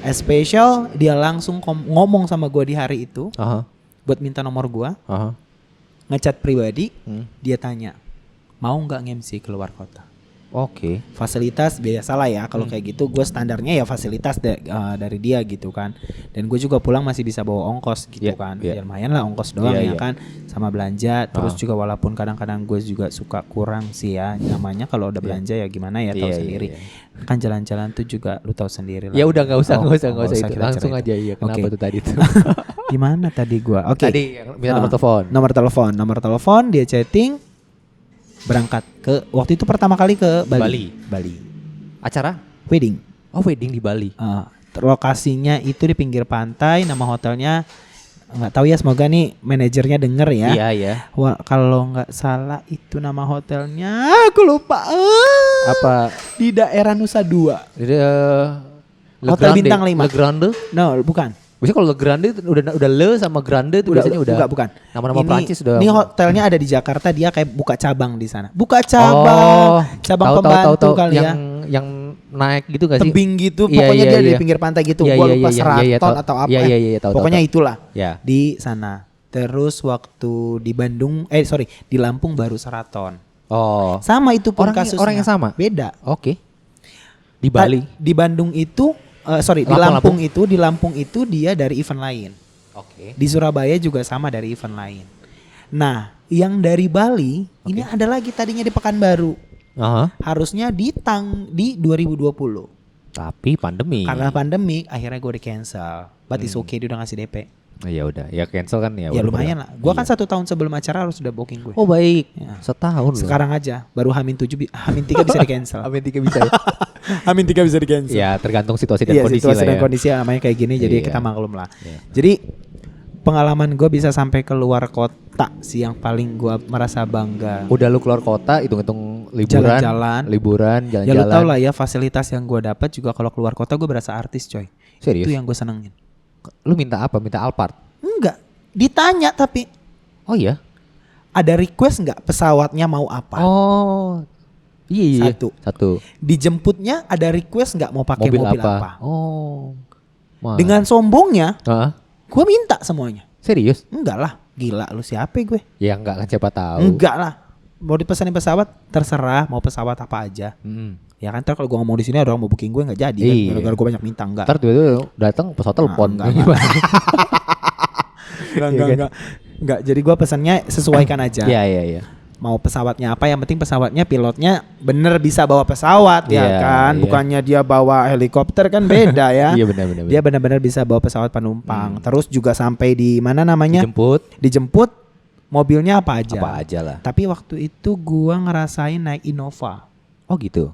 Special, dia langsung ngomong sama gue di hari itu Aha. buat minta nomor gue, Aha. ngechat pribadi, Hmm. dia tanya mau nggak nge-MC keluar kota. Oke. Fasilitas biasalah ya kalau kayak gitu, gue standarnya ya fasilitas dari dia gitu kan. Dan gue juga pulang masih bisa bawa ongkos gitu Iya, kan. Ya iya. lumayan lah ongkos doang ya Iya, iya. kan, sama belanja. Terus juga walaupun kadang-kadang gue juga suka kurang sih ya namanya kalau udah belanja ya gimana ya, tahu Iya, iya, sendiri. iya. Kan jalan-jalan tuh juga lu tahu sendiri lah. Ya udah nggak usah Oh, nggak usah itu. kita Langsung cerita. aja iya. Kenapa Oke. tuh tadi tuh? Di mana tadi gua? Oke. Tadi yang minta nomor telepon. Nomor telepon, dia chatting, berangkat ke waktu itu pertama kali ke Bali. Acara? Wedding. Oh, wedding di Bali. Lokasinya itu di pinggir pantai, nama hotelnya nggak tahu ya, semoga nih manajernya denger ya. Iya, iya. Wah, kalau nggak salah itu nama hotelnya aku lupa. Apa? Di daerah Nusa Dua. Le Hotel Grande. bintang 5. Le Grande. No, bukan. Biasanya kalau Le Grande itu udah Le sama Grande itu biasanya udah. Enggak, bukan. Nama-nama Ini- Prancis udah. Ini hotelnya ada di Jakarta, dia kayak buka cabang di sana. Buka cabang, cabang tahu, pembantu tahu. kali ya. Yang naik gitu gak sih? Tebing gitu, Iya, pokoknya iya, dia di iya. pinggir pantai gitu. Iya, Gua iya, lupa iya, Seraton iya, tahu. atau apa. Iya, iya, iya, tahu, Pokoknya tahu. itulah. Ya. Di sana. Terus waktu di Bandung, di Lampung baru Seraton. Oh. Sama itu pun Orang- kasusnya. orang yang sama? Beda. Oke. Di Bali. Di Bandung itu, di Lampung. Lampung itu dia dari event lain. Oke. Di Surabaya juga sama dari event lain. Nah, yang dari Bali ini ada lagi tadinya di Pekanbaru. Aha. Harusnya di 2020. Tapi pandemi. Karena pandemi akhirnya gue di cancel. But it's okay, dia udah ngasih DP. Ya udah, ya cancel kan ya. Ya udah, lumayan udah. lah. Gue kan Iya. 1 tahun sebelum acara harus udah booking gue. Oh baik. Ya. Setahun loh. Sekarang aja baru H-7 H-3 bisa di cancel. Amin 3 bisa ya. H-3 bisa di cancel. Ya tergantung situasi dan Iya, kondisi situasi lah dan ya. kondisi namanya kayak gini, jadi Iya. kita maklum lah. Iya. Jadi pengalaman gue bisa sampai keluar kota sih yang paling gue merasa bangga. Udah lu keluar kota, hitung-hitung liburan, Jalan-jalan. jalan-jalan. Ya lu tau lah ya, fasilitas yang gue dapat juga kalau keluar kota gue berasa artis coy. Serius? Itu yang gue senengin. Lu minta apa? Minta Alphard? Enggak, ditanya tapi Oh iya. ada request nggak pesawatnya mau apa? Oh. Iya. Satu. Dijemputnya ada request nggak mau pakai Mobil, mobil apa? apa? Oh. Wah. Dengan sombongnya, Hah? gue minta semuanya. Serius? Enggak lah, gila lu siapa gue? Ya enggak kan siapa tahu. Enggak lah. Mau dipesanin pesawat terserah, mau pesawat apa aja. Ya kan, ntar kalau gue ngomong di sini ada orang mau booking gue nggak jadi kan, Iya. gara-gara gue banyak minta. Enggak. Ntar tiba-tiba datang pesawat telepon. enggak. Enggak. Jadi gue pesannya sesuaikan aja. Iya. Mau pesawatnya apa, yang penting pesawatnya pilotnya bener bisa bawa pesawat ya Iya, kan, iya. bukannya dia bawa helikopter kan beda ya. Iya benar. Dia benar-benar bisa bawa pesawat penumpang. Terus juga sampai di mana namanya? Dijemput mobilnya apa aja. Apa aja lah. Tapi waktu itu gua ngerasain naik Innova. Oh gitu.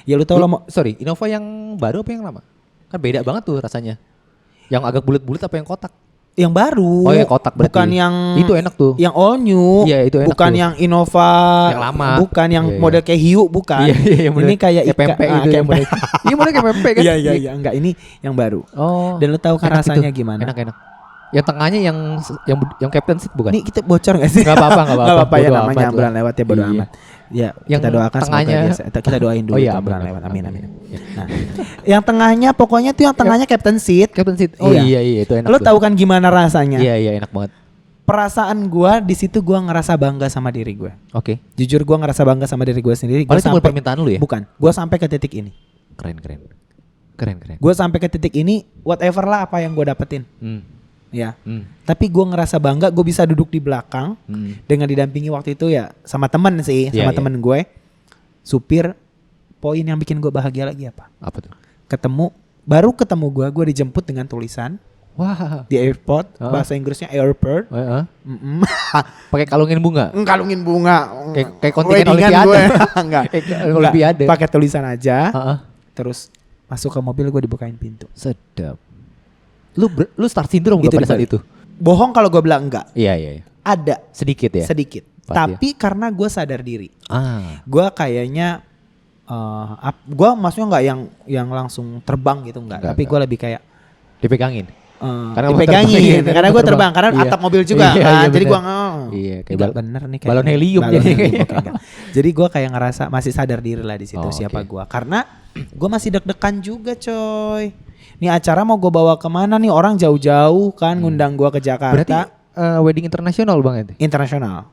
Ya lu tau lah, Sorry, Innova yang baru apa yang lama? Kan beda banget tuh rasanya. Yang agak bulat-bulat apa yang kotak? yang baru. Oh ya kotak berarti. Bukan yang itu enak tuh. Yang all new. Iya, itu enak bukan tuh. yang Innova. Yang lama. Bukan yang Iya. model kayak hiu, bukan. Iya, Ini kayak pempek ikan. gitu yang model. Iya model kayak pempek kan. Iya, enggak, ini yang baru. Oh. Dan lu tahu kan enak rasanya itu. gimana? Enak. Yang tengahnya yang captain seat bukan? Nih kita bocor gak sih? Gak apa-apa. Gak apa-apa ya, Bodo namanya amat bulan lah. lewat ya, bodo Iya. amat. Ya, Yang kita doakan tengahnya- semoga dia, kita doain dulu Oh iya, tuh bulan amin, lewat. amin. Amin. Nah, yang tengahnya pokoknya tuh yang tengahnya captain seat. Captain seat. Oh iya itu enak. Lo tahu kan gimana rasanya? Iya enak banget. Perasaan gua di situ gua ngerasa bangga sama diri gua. Oke. Jujur gua ngerasa bangga sama diri gua sendiri. Gua Paling itu bukan permintaan lu ya? Bukan. Gua sampai ke titik ini. Keren. Gua sampai ke titik ini, whatever lah apa yang gua dapetin. Ya. Tapi gua ngerasa bangga gua bisa duduk di belakang dengan didampingi waktu itu ya sama temen sih, Iya, sama iya. temen gue. Supir. Poin yang bikin gua bahagia lagi apa? Apa tuh? Baru ketemu gua dijemput dengan tulisan Wah. di airport, Oh. bahasa Inggrisnya airport. Heeh. Pakai kalungin bunga. Kalungin bunga. Kayak kontingen Weddingan Olimpiade. gue. Enggak. Kayak Olimpiade. Pakai tulisan aja. Heeh. Terus masuk ke mobil gue dibukain pintu. Sedap. Lu star syndrome Itu gak pada di saat Bali. itu? Bohong kalau gue bilang enggak. Iya. Ada Sedikit ya. sedikit. Pasti Tapi karena gue sadar diri. Gue kayaknya gue maksudnya nggak yang langsung terbang gitu nggak. Tapi gue lebih kayak dipegangin. Karena dipegangin terbang, karena gue terbang karena iya. atap mobil juga Iya, kan. iya, Jadi bener. gue Iya, kayak nggak bener nih kayak balon helium balon jadi. helium, oke, enggak. Jadi gue kayak ngerasa masih sadar diri lah di situ Oh, siapa oke. gue, karena gue masih deg-degan juga coy. Nih acara mau gue bawa kemana nih, orang jauh-jauh kan ngundang gue ke Jakarta. Berarti wedding internasional Bang itu? Internasional,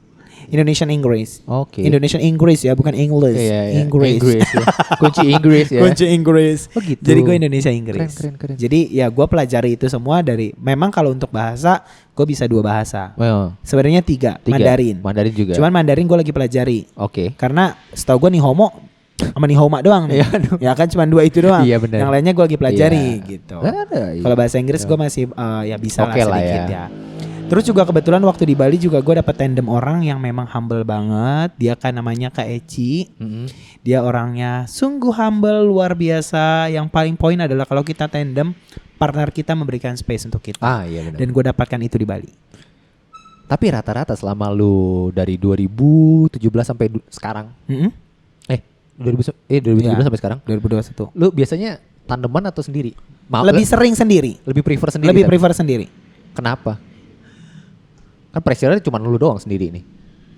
Indonesian English. Oke. Indonesian English ya, bukan English. Iya. English. Ya. Kunci Inggris ya. Kunci Inggris. Oh gitu. Jadi gue Indonesia Inggris. Keren. Jadi ya gue pelajari itu semua dari. Memang kalau untuk bahasa gue bisa 2 bahasa. Oh, Sebenarnya 3. Mandarin. Mandarin juga. Cuman Mandarin gue lagi pelajari. Oke. Karena setahu gue Nihomo sama Nihoma doang nih. Iya, aduh. Ya kan cuma 2 itu doang. Iya, bener. Yang lainnya gue lagi pelajari Iya. gitu. Ada, iya. Kalau bahasa Inggris gue masih ya bisa Oke lah lah sedikit ya. ya. Terus juga kebetulan waktu di Bali juga gue dapet tandem orang yang memang humble banget. Dia kan namanya Kak Eci. Mm-mm. Dia orangnya sungguh humble, luar biasa. Yang paling poin adalah kalau kita tandem, partner kita memberikan space untuk kita. Iya benar. Dan gue dapatkan itu di Bali. Tapi rata-rata selama lu dari 2017 sampai sekarang, 2017 Iya. sampai sekarang, 2021. lu biasanya tandeman atau sendiri? Lebih sering sendiri. lebih prefer sendiri. Lebih tapi? prefer sendiri. Kenapa? Kan pressure-nya cuma lu doang sendiri nih.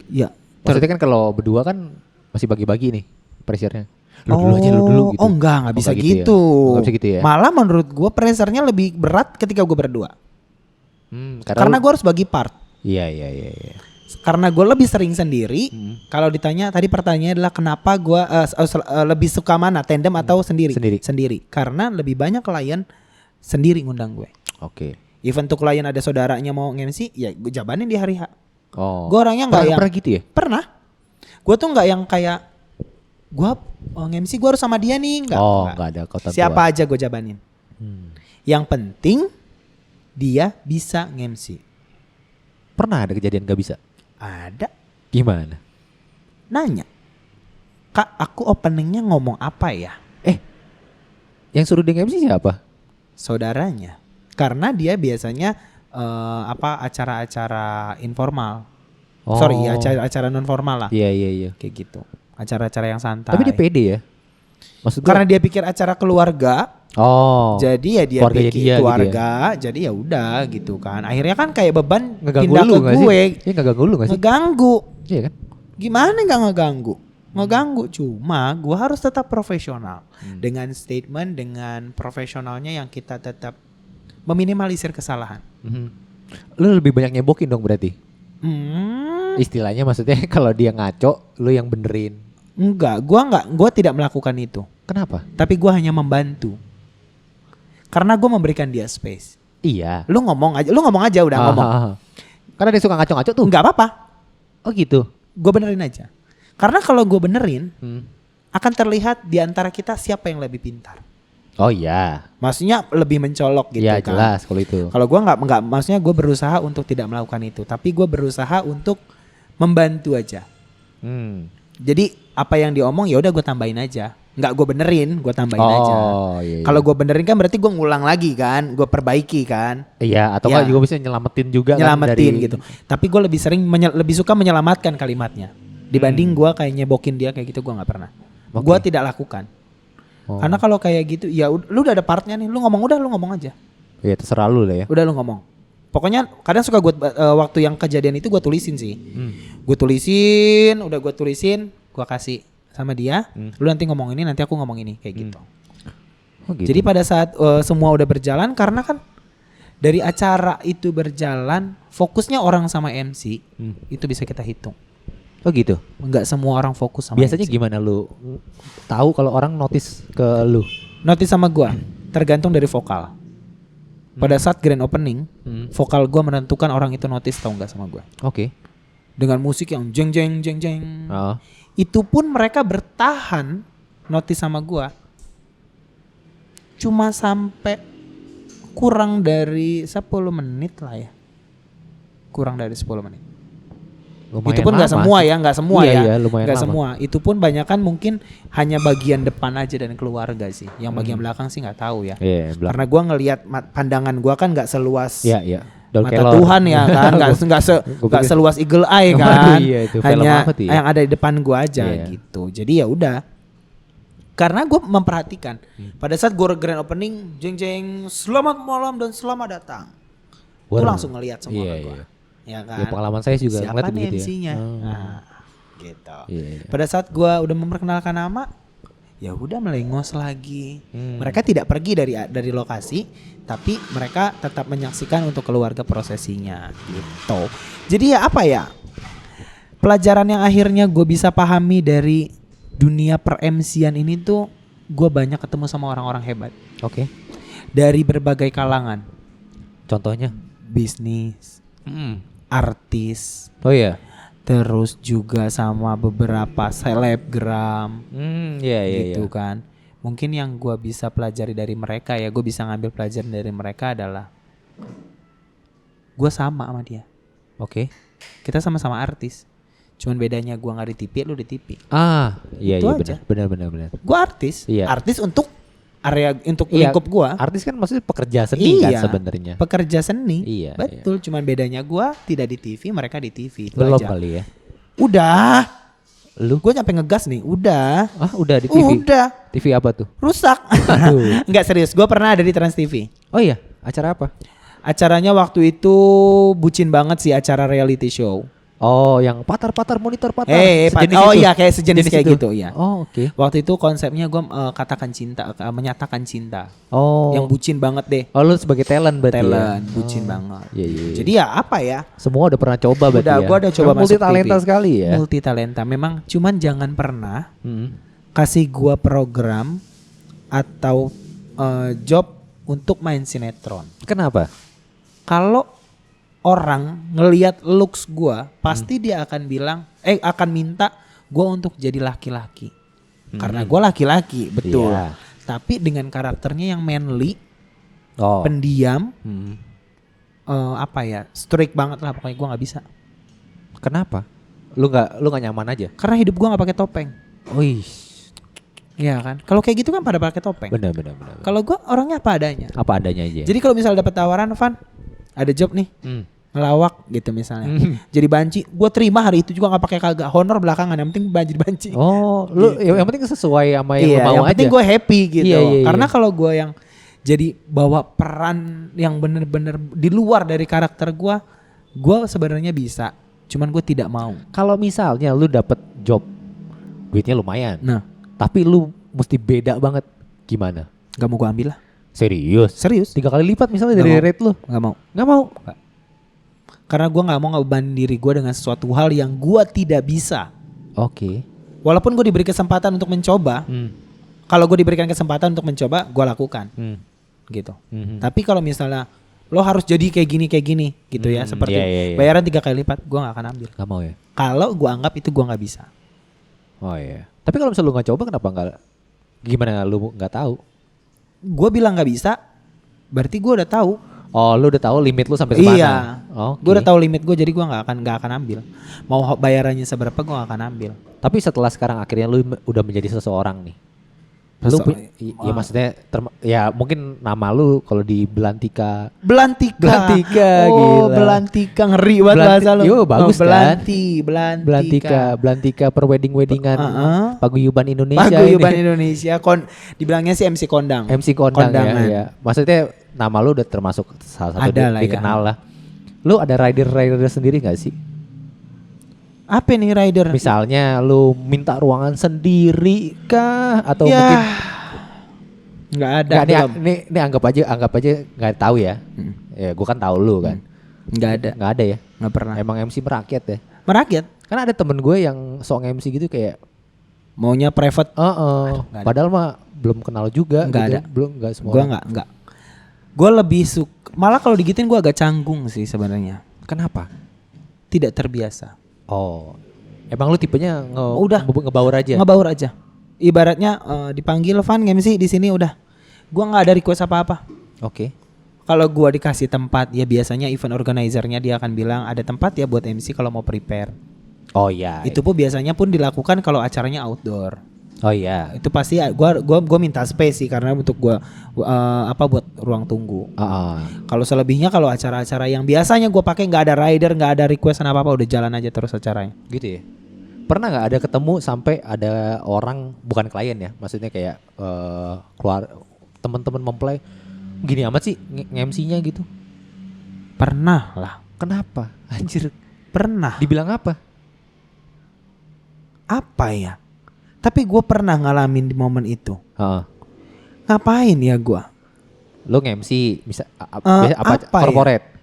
Ya. Maksudnya kan kalau berdua kan masih bagi-bagi nih pressure-nya. Lu dulu aja, lu dulu gitu. Oh enggak bisa nggak gitu. Ya? Oh, nggak bisa gitu ya? Malah menurut gue pressure-nya lebih berat ketika gue berdua. Karena gue harus bagi part. Iya. Karena gue lebih sering sendiri. Kalau ditanya tadi pertanyaannya adalah kenapa gue lebih suka mana, tandem atau sendiri? Sendiri. Karena lebih banyak klien sendiri ngundang gue. Oke. Even tuh klien ada saudaranya mau nge-MC, ya gue jabanin di hari H. Oh. Gue orangnya nggak yang pernah gitu ya? Pernah. Gue tuh nggak yang kayak gue nge-MC gue harus sama dia nih, nggak. Nggak ada kota. Siapa aja gue jabanin. Yang penting dia bisa nge-MC. Pernah ada kejadian gak bisa? Ada. Gimana? Nanya, Kak, aku openingnya ngomong apa ya? Yang suruh dia MC siapa? Saudaranya. Karena dia biasanya acara-acara informal. Sorry, ya, acara non formal lah. Iya. Kayak gitu. Acara-acara yang santai. Tapi dia pede ya? Maksud Karena dia pikir acara keluarga. Jadi Jadi ya dia keluarganya pikir dia keluarga. Jadi ya udah gitu kan. Akhirnya kan kayak beban ngeganggu pindah lu ke nggak sih? gue. Iya ngeganggu lu gak sih? Ngeganggu. Iya kan? Gimana nggak ngeganggu? Ngeganggu, cuma gue harus tetap profesional. Dengan statement, dengan profesionalnya yang kita tetap meminimalisir kesalahan. Lu lebih banyak nyebokin dong berarti? Istilahnya maksudnya kalau dia ngaco, lu yang benerin. Enggak, gue tidak melakukan itu. Kenapa? Tapi gue hanya membantu. Karena gue memberikan dia space. Iya. Lu ngomong aja udah ngomong. Karena dia suka ngaco-ngaco tuh. Enggak apa-apa. Oh gitu. Gue benerin aja. Karena kalau gue benerin, akan terlihat di antara kita siapa yang lebih pintar. Oh iya. Maksudnya lebih mencolok gitu Iya kan. jelas kalau itu. Kalau gue nggak, maksudnya gue berusaha untuk tidak melakukan itu. Tapi gue berusaha untuk membantu aja. Jadi apa yang diomong ya udah gue tambahin aja. Nggak gue benerin, gue tambahin aja. Iya. Kalau gue benerin kan berarti gue ngulang lagi kan, gue perbaiki kan. Iya, atau Ya. juga bisa nyelamatin juga Nyelamatin kan gitu. Tapi gue lebih sering lebih suka menyelamatkan kalimatnya dibanding gue kayak nyebokin dia kayak gitu, gue nggak pernah. Oke. Gue tidak lakukan. Karena kalau kayak gitu ya lu udah ada partnya nih, lu ngomong aja. Iya terserah lu lah ya. Udah lu ngomong. Pokoknya kadang suka gue waktu yang kejadian itu gue tulisin sih. Gue tulisin, gue kasih sama dia. Lu nanti ngomong ini, nanti aku ngomong ini kayak gitu. Oh, gitu. Jadi pada saat semua udah berjalan, karena kan dari acara itu berjalan, fokusnya orang sama MC itu bisa kita hitung. Oh gitu. Enggak semua orang fokus sama Biasanya MC. gimana lu tahu kalau orang notice ke lu? Notice sama gua tergantung dari vokal. Pada saat grand opening, vokal gua menentukan orang itu notice atau enggak sama gua. Oke. Dengan musik yang jeng jeng jeng jeng. Oh. Itu pun mereka bertahan notice sama gua cuma sampai kurang dari 10 menit lah ya. Kurang dari 10 menit. Lumayan Itu pun nggak lama semua sih. ya, nggak semua Iya, ya, iya, lumayan nggak lama. semua. Itu pun banyak kan mungkin hanya bagian depan aja dan keluarga sih. Yang bagian belakang sih nggak tahu ya. Iya, Karena gua ngelihat pandangan gua kan nggak seluas Iya, iya. Daun mata kelor. Tuhan ya kan, nggak seluas eagle eye Waduh, kan. iya, itu film Hanya apa tuh ya? yang ada di depan gua aja Iya. gitu. Jadi ya udah. Karena gue memperhatikan pada saat gue grand opening, jeng jeng, selamat malam dan selamat datang. Gue Waduh. langsung ngeliat semua Iya, gue. iya. Ya kan. Ya, pengalaman saya juga Siapa ngeliat nih begitu ya. MC-nya? Oh. Nah, gitu. Iya, iya. Pada saat gue udah memperkenalkan nama, ya udah melengos lagi. Mereka tidak pergi dari lokasi, tapi mereka tetap menyaksikan untuk keluarga prosesinya gitu. Jadi ya apa ya? Pelajaran yang akhirnya gue bisa pahami dari dunia per MC-an ini tuh, gue banyak ketemu sama orang-orang hebat Oke. dari berbagai kalangan, Contohnya? bisnis, artis, Oh iya. terus juga sama beberapa selebgram Iya, iya, gitu iya. kan. Mungkin yang gue bisa pelajari dari mereka ya, gue bisa ngambil pelajaran dari mereka adalah gue sama dia. Oke. Kita sama-sama artis, cuman bedanya gue nggak di TV, lu di TV. Ah, iya, Itu iya, aja. benar. Gue artis, Iya. artis untuk area, untuk Iya, lingkup gue. Artis kan maksudnya pekerja seni kan sebenarnya. Pekerja seni. Iya, Betul, cuman bedanya gua tidak di TV, mereka di TV. Itu Belum aja. kali ya. Udah. Lu? Gua nyampe ngegas nih, udah. Ah, udah di TV. Udah. TV apa tuh? Rusak. Aduh. Enggak serius, gua pernah ada di Trans TV. Oh iya, acara apa? Acaranya waktu itu bucin banget sih, acara reality show. Oh, yang patar monitor patar. Oh iya, kayak sejenis kayak itu. gitu ya. Oh, oke. Waktu itu konsepnya gua katakan cinta, menyatakan cinta. Oh. Yang bucin banget deh. Oh, lu sebagai talent berarti Talent, ya? bucin Oh. banget. Iya, iya. Jadi ya apa ya? Semua udah pernah coba berarti Udah, ya? gua udah coba Memang masuk multi talenta TV. sekali ya? Multi talenta. Memang cuman jangan pernah Hmm. kasih gua program atau job untuk main sinetron. Kenapa? Kalau orang ngelihat looks gua, pasti dia akan bilang akan minta gua untuk jadi laki-laki. Karena gua laki-laki, betul. Iya. Tapi dengan karakternya yang manly, Oh. pendiam, Hmm. apa ya? Strict banget lah, pokoknya gua nggak bisa. Kenapa? Lu nggak nyaman aja? Karena hidup gua nggak pakai topeng. Wih, Iya kan? Kalau kayak gitu kan pada pakai topeng. benar. Kalau gua orangnya apa adanya. Apa adanya aja. Jadi kalau misal dapat tawaran, Van, ada job nih, Hmm. ngelawak gitu misalnya. Hmm. Jadi banci, gua terima hari itu juga nggak pakai kagak honor belakangan, yang penting jadi banci. Oh, lu yang penting sesuai sama yang Iya, lu mau yang aja. penting gue happy gitu. Iya, iya, iya. Karena kalau gua yang jadi bawa peran yang bener-bener di luar dari karakter gua sebenarnya bisa, cuman gue tidak mau. Kalau misalnya lu dapet job, duitnya lumayan, Nah, tapi lu mesti beda banget, gimana? nggak mau gue ambil lah. Serius? Serius? 3 kali lipat misalnya Nggak dari mau. rate lu? Nggak mau. Nggak mau? Karena gue nggak mau ngebebanin diri gue dengan sesuatu hal yang gue tidak bisa. Oke. Walaupun gue diberi kesempatan untuk mencoba, kalau gue diberikan kesempatan untuk mencoba, gue lakukan gitu. Tapi kalau misalnya lo harus jadi kayak gini gitu ya, seperti iya. bayaran 3 kali lipat, gue nggak akan ambil. Nggak mau ya? Kalau gue anggap itu gue nggak bisa. Oh iya. Tapi kalau misalnya lu nggak coba, kenapa nggak? Gimana lu nggak tahu? Gue bilang nggak bisa, berarti gue udah tahu. Oh, lu udah tahu limit lu sampai mana? Iya. Oke. Gue udah tahu limit gue, jadi gue nggak akan ambil. Mau bayarannya seberapa gue nggak akan ambil. Tapi setelah sekarang akhirnya lu udah menjadi seseorang nih. Ya maksudnya ya mungkin nama lu kalau di Belantika. Belantika, gila. Belantika ngeri banget bahasa lu. Yo, bagus kan? Belantika per weddingan paguyuban Indonesia. Paguyuban ini. Indonesia. Dibilangnya sih MC Kondang. MC Kondang Kondangan. ya. Maksudnya nama lu udah termasuk salah satu Ada lah dikenal lah. Lu ada rider sendiri gak sih? Apa nih rider? Misalnya lu minta ruangan sendiri kah atau ya, mungkin nggak ada. Nggak, ini anggap aja nggak tahu ya. Ya gua kan tahu lu kan. Nggak ada Ya. nggak pernah. Emang MC merakyat ya. Merakyat. Kan ada temen gue yang sok MC gitu kayak Maunya private. Nggak ada. Padahal mah belum kenal juga. Nggak gitu. ada. Belum nggak semua. Gue nggak. Gue lebih suka. Malah kalau digituin gue agak canggung sih sebenarnya. Kenapa? Tidak terbiasa. Oh, emang lu tipenya Udah. ngebaur aja? Ngebaur aja. Ibaratnya dipanggil Van MC di sini udah. Gua nggak ada request apa-apa. Oke. Kalau gua dikasih tempat, ya biasanya event organizer-nya dia akan bilang ada tempat ya buat MC kalau mau prepare. Oh iya. Itu pun biasanya pun dilakukan kalau acaranya outdoor. Oh iya. Itu pasti gua minta space sih karena untuk gua buat ruang tunggu. Kalau selebihnya kalau acara-acara yang biasanya gua pakai nggak ada rider, nggak ada request apa udah jalan aja terus acaranya. Gitu ya. Pernah nggak ada ketemu sampai ada orang bukan klien ya, maksudnya kayak keluar teman-teman mempelai gini amat sih nge-MC-nya gitu? Pernah lah. Kenapa? Anjir. Pernah. Dibilang apa? Apa ya? Tapi gue pernah ngalamin di momen itu. Ngapain ya gue? Lo nge-MC apa corporate? Ya?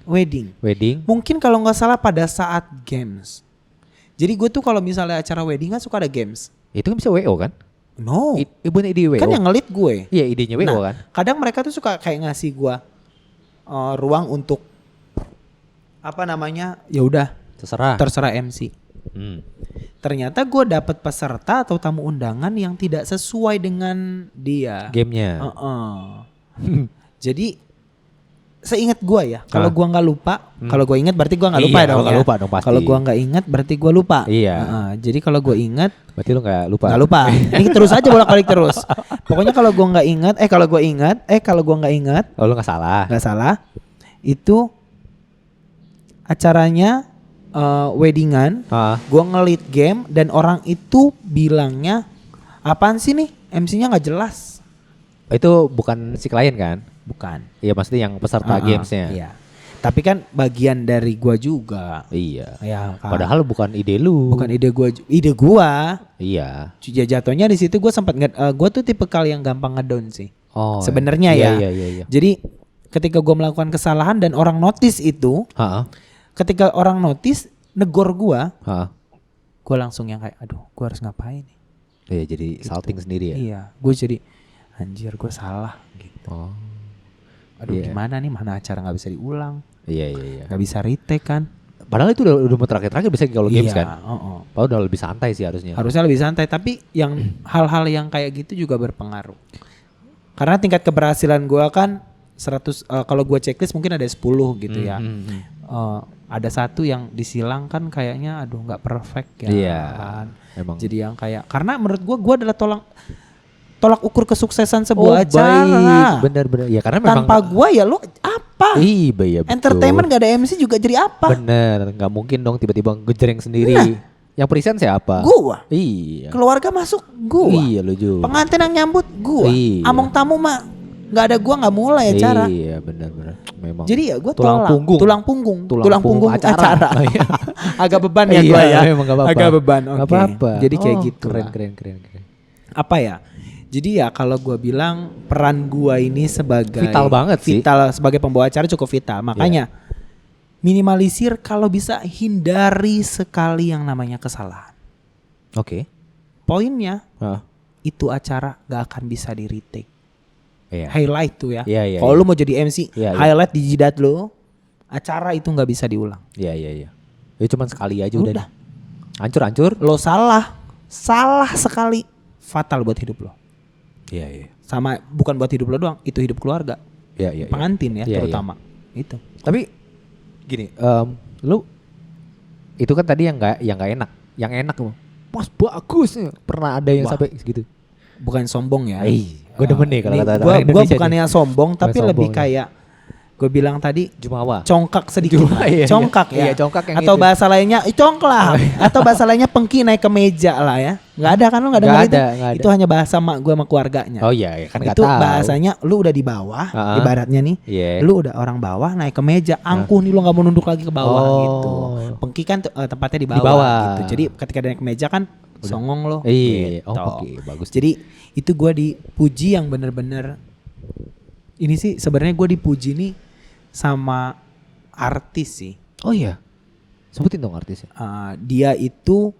Wedding. Mungkin kalau nggak salah pada saat games. Jadi gue tuh kalau misalnya acara wedding kan suka ada games. Itu kan bisa WO kan? No. Ibu ide WO. Kan yang ngelit gue. Iya idenya WO kan. Kadang mereka tuh suka kayak ngasih gue ruang untuk ya udah. Terserah MC. Ternyata gue dapet peserta atau tamu undangan yang tidak sesuai dengan dia gamenya. Jadi seingat gue ya, kalau gue nggak lupa, kalau gue ingat berarti gue nggak lupa iya, dong ya. Lupa dong pasti. Kalau gue nggak ingat berarti gue lupa. Iya. Jadi kalau gue ingat, berarti lu nggak lupa. Nggak lupa. Ini terus aja bolak-balik terus. Pokoknya kalau gue nggak ingat, kalau gue nggak ingat, oh lu nggak salah. Nggak salah. Itu acaranya weddingan, gue nge-lead game dan orang itu bilangnya apaan sih nih MC-nya nggak jelas. Itu bukan si klien kan? Bukan. Iya maksudnya yang peserta gamesnya. Iya. Tapi kan bagian dari gue juga. Iya. Ya, kan? Padahal bukan ide lu. Bukan ide gue. Ide gue. Iya. Jatuhnya di situ gue sempat gue tuh tipe kali yang gampang ngedown sih. Oh. Sebenarnya ya. Iya. Jadi ketika gue melakukan kesalahan dan orang notice itu. Ketika orang notice negor gua langsung yang kayak aduh gua harus ngapain nih. Iya jadi gitu. Salting sendiri ya. Iya, gua jadi anjir gua salah gitu. Aduh gimana nih, mana acara nggak bisa diulang. Iya. Nggak bisa retake kan. Padahal itu udah mau terakhir bisa kalau games kan. Padahal udah lebih santai sih harusnya. Harusnya lebih santai, tapi yang hal-hal yang kayak gitu juga berpengaruh. Karena tingkat keberhasilan gua kan 100 kalau gua checklist mungkin ada 10 gitu ya. Ada satu yang disilang kan kayaknya aduh nggak perfect ya. Iya, kan. Emang. Jadi yang kayak karena menurut gua adalah tolak ukur kesuksesan sebuah acara. Baik. Benar. Ya karena memang tanpa gua ya lu apa? Iya betul. Entertainment gak ada MC juga jadi apa? Bener, nggak mungkin dong tiba-tiba ngejreng sendiri. Yang present siapa? Gua. Iya. Keluarga masuk gua. Iya lu juga. Pengantin yang nyambut gua. Iya. Among tamu mah nggak ada gua nggak mulai acara. Iya benar. Memang. Jadi ya gue tulang punggung acara. Agak beban ya gue ya. Memang gak apa-apa. Agak beban. Oke. Gak apa-apa. Jadi kayak gitu. Keren. Apa ya? Jadi ya kalau gue bilang peran gue ini sebagai vital banget sih. Vital sebagai pembawa acara cukup vital. Makanya minimalisir kalau bisa hindari sekali yang namanya kesalahan. Oke. Poinnya itu acara gak akan bisa di retake. Iya. Highlight tuh ya. Iya. Kalau lu mau jadi MC, highlight di jidat lu, acara itu nggak bisa diulang. Iya. Ya cuman sekali aja udah. Hancur. Lo salah sekali, fatal buat hidup lo. Iya. Sama bukan buat hidup lo doang, itu hidup keluarga. Iya. Pengantin ya terutama. Itu. Tapi gini, lu itu kan tadi yang nggak enak. Yang enak tuh, Mas bagus. Pernah ada yang sampai segitu. Bukan sombong ya. Gue demen nih kalau kata orang Indonesia. Gue bukannya sombong, tapi lebih kayak gue bilang tadi jumawa. Congkak sedikit. Congkak ya. Iya, congkak yang atau itu. bahasa lainnya congklak. Atau bahasa lainnya pengki naik ke meja lah ya. Nggak ada kan, lu nggak dengar itu? Itu hanya bahasa mak gue sama keluarganya. Oh iya kan nggak tahu. Itu tahu. bahasanya lu udah di bawah, ibaratnya nih. Lu udah orang bawah naik ke meja, angkuh nih lu nggak mau nunduk lagi ke bawah gitu. Pengki kan tempatnya di bawah gitu. Jadi ketika naik ke meja kan songong lo. Iya. Gitu. Oke, bagus. Jadi itu gue dipuji yang bener-bener. Ini sih sebenarnya gue dipuji nih sama artis sih. Oh iya. Sebutin dong artisnya. Dia itu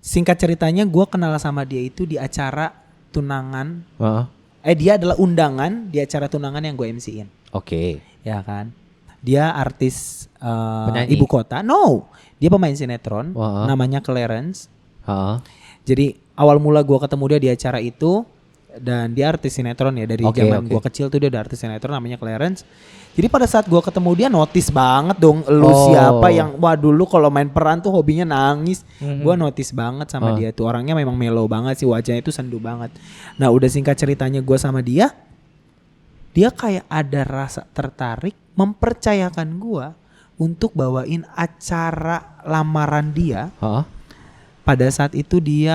singkat ceritanya gue kenal sama dia itu di acara tunangan. Dia adalah undangan di acara tunangan yang gue MC-in. Oke. Ya kan. Dia artis ibu kota. No, dia pemain sinetron. Namanya Clarence. Jadi awal mula gue ketemu dia di acara itu, Dan dia artis sinetron ya, dari Oke, zaman oke. gua kecil tuh dia udah artis sinetron namanya Clarence. Jadi pada saat gua ketemu dia notice banget dong, lu Oh. siapa yang wah dulu kalau main peran tuh hobinya nangis. Mhm. Gua notice banget sama Oh. dia tuh, orangnya memang mellow banget sih, wajahnya itu sendu banget. Nah, udah singkat ceritanya gua sama dia kayak ada rasa tertarik mempercayakan gua untuk bawain acara lamaran dia. Heeh. Pada saat itu dia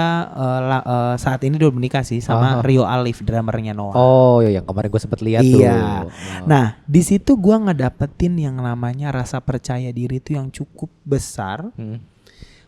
saat ini udah menikah sih sama Rio Alif, drummernya Noah. Oh, yang kemarin gue sempet lihat tuh. Iya. Nah, di situ gua ngedapetin yang namanya rasa percaya diri itu yang cukup besar. Hmm.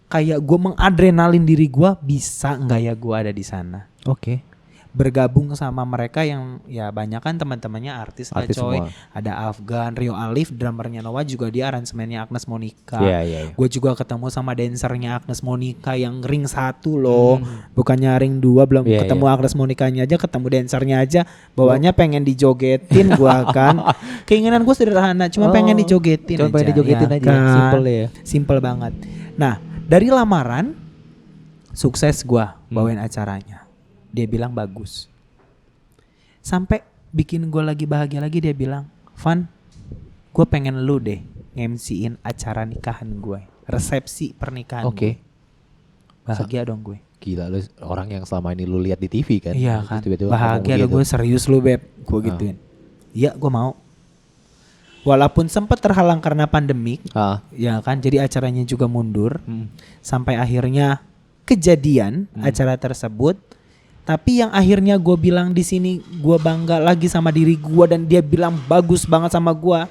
Kayak gua mengadrenalin diri gua, bisa nggak ya gua ada di sana. Oke. Bergabung sama mereka yang ya banyak kan teman-temannya artis lah Artis coy. semua. Ada Afgan, Rio Alif, drummernya Noah juga dia aransemennya Agnes Monica. Iya, iya, iya. Gue juga ketemu sama dancernya Agnes Monica yang ring 1 loh, bukannya ring 2. Belum Iya, ketemu iya. Agnes Monicanya aja, ketemu dancernya aja, bawahnya pengen dijogetin gua kan. Keinginan gue sederhana, cuma pengen dijogetin Cuma aja. pengen dijogetin ya aja, kan? simple ya. Simple banget. Nah, dari lamaran sukses gua bawain acaranya. Dia bilang bagus. Sampai bikin gue lagi bahagia lagi, dia bilang, Van, gue pengen lu deh nge-MC-in acara nikahan gue, resepsi pernikahan Oke. gue. Bahagia dong gue. Gila, lu orang yang selama ini lu lihat di TV kan. Iya Terus kan, tiba-tiba bahagia ngomong dong gue, gitu. serius lu beb, gue gituin. Iya gue mau. Walaupun sempat terhalang karena pandemik, Ah. ya kan, jadi acaranya juga mundur. Hmm. Sampai akhirnya kejadian acara tersebut. Tapi yang akhirnya gue bilang di sini gue bangga lagi sama diri gue dan dia bilang bagus banget sama gue,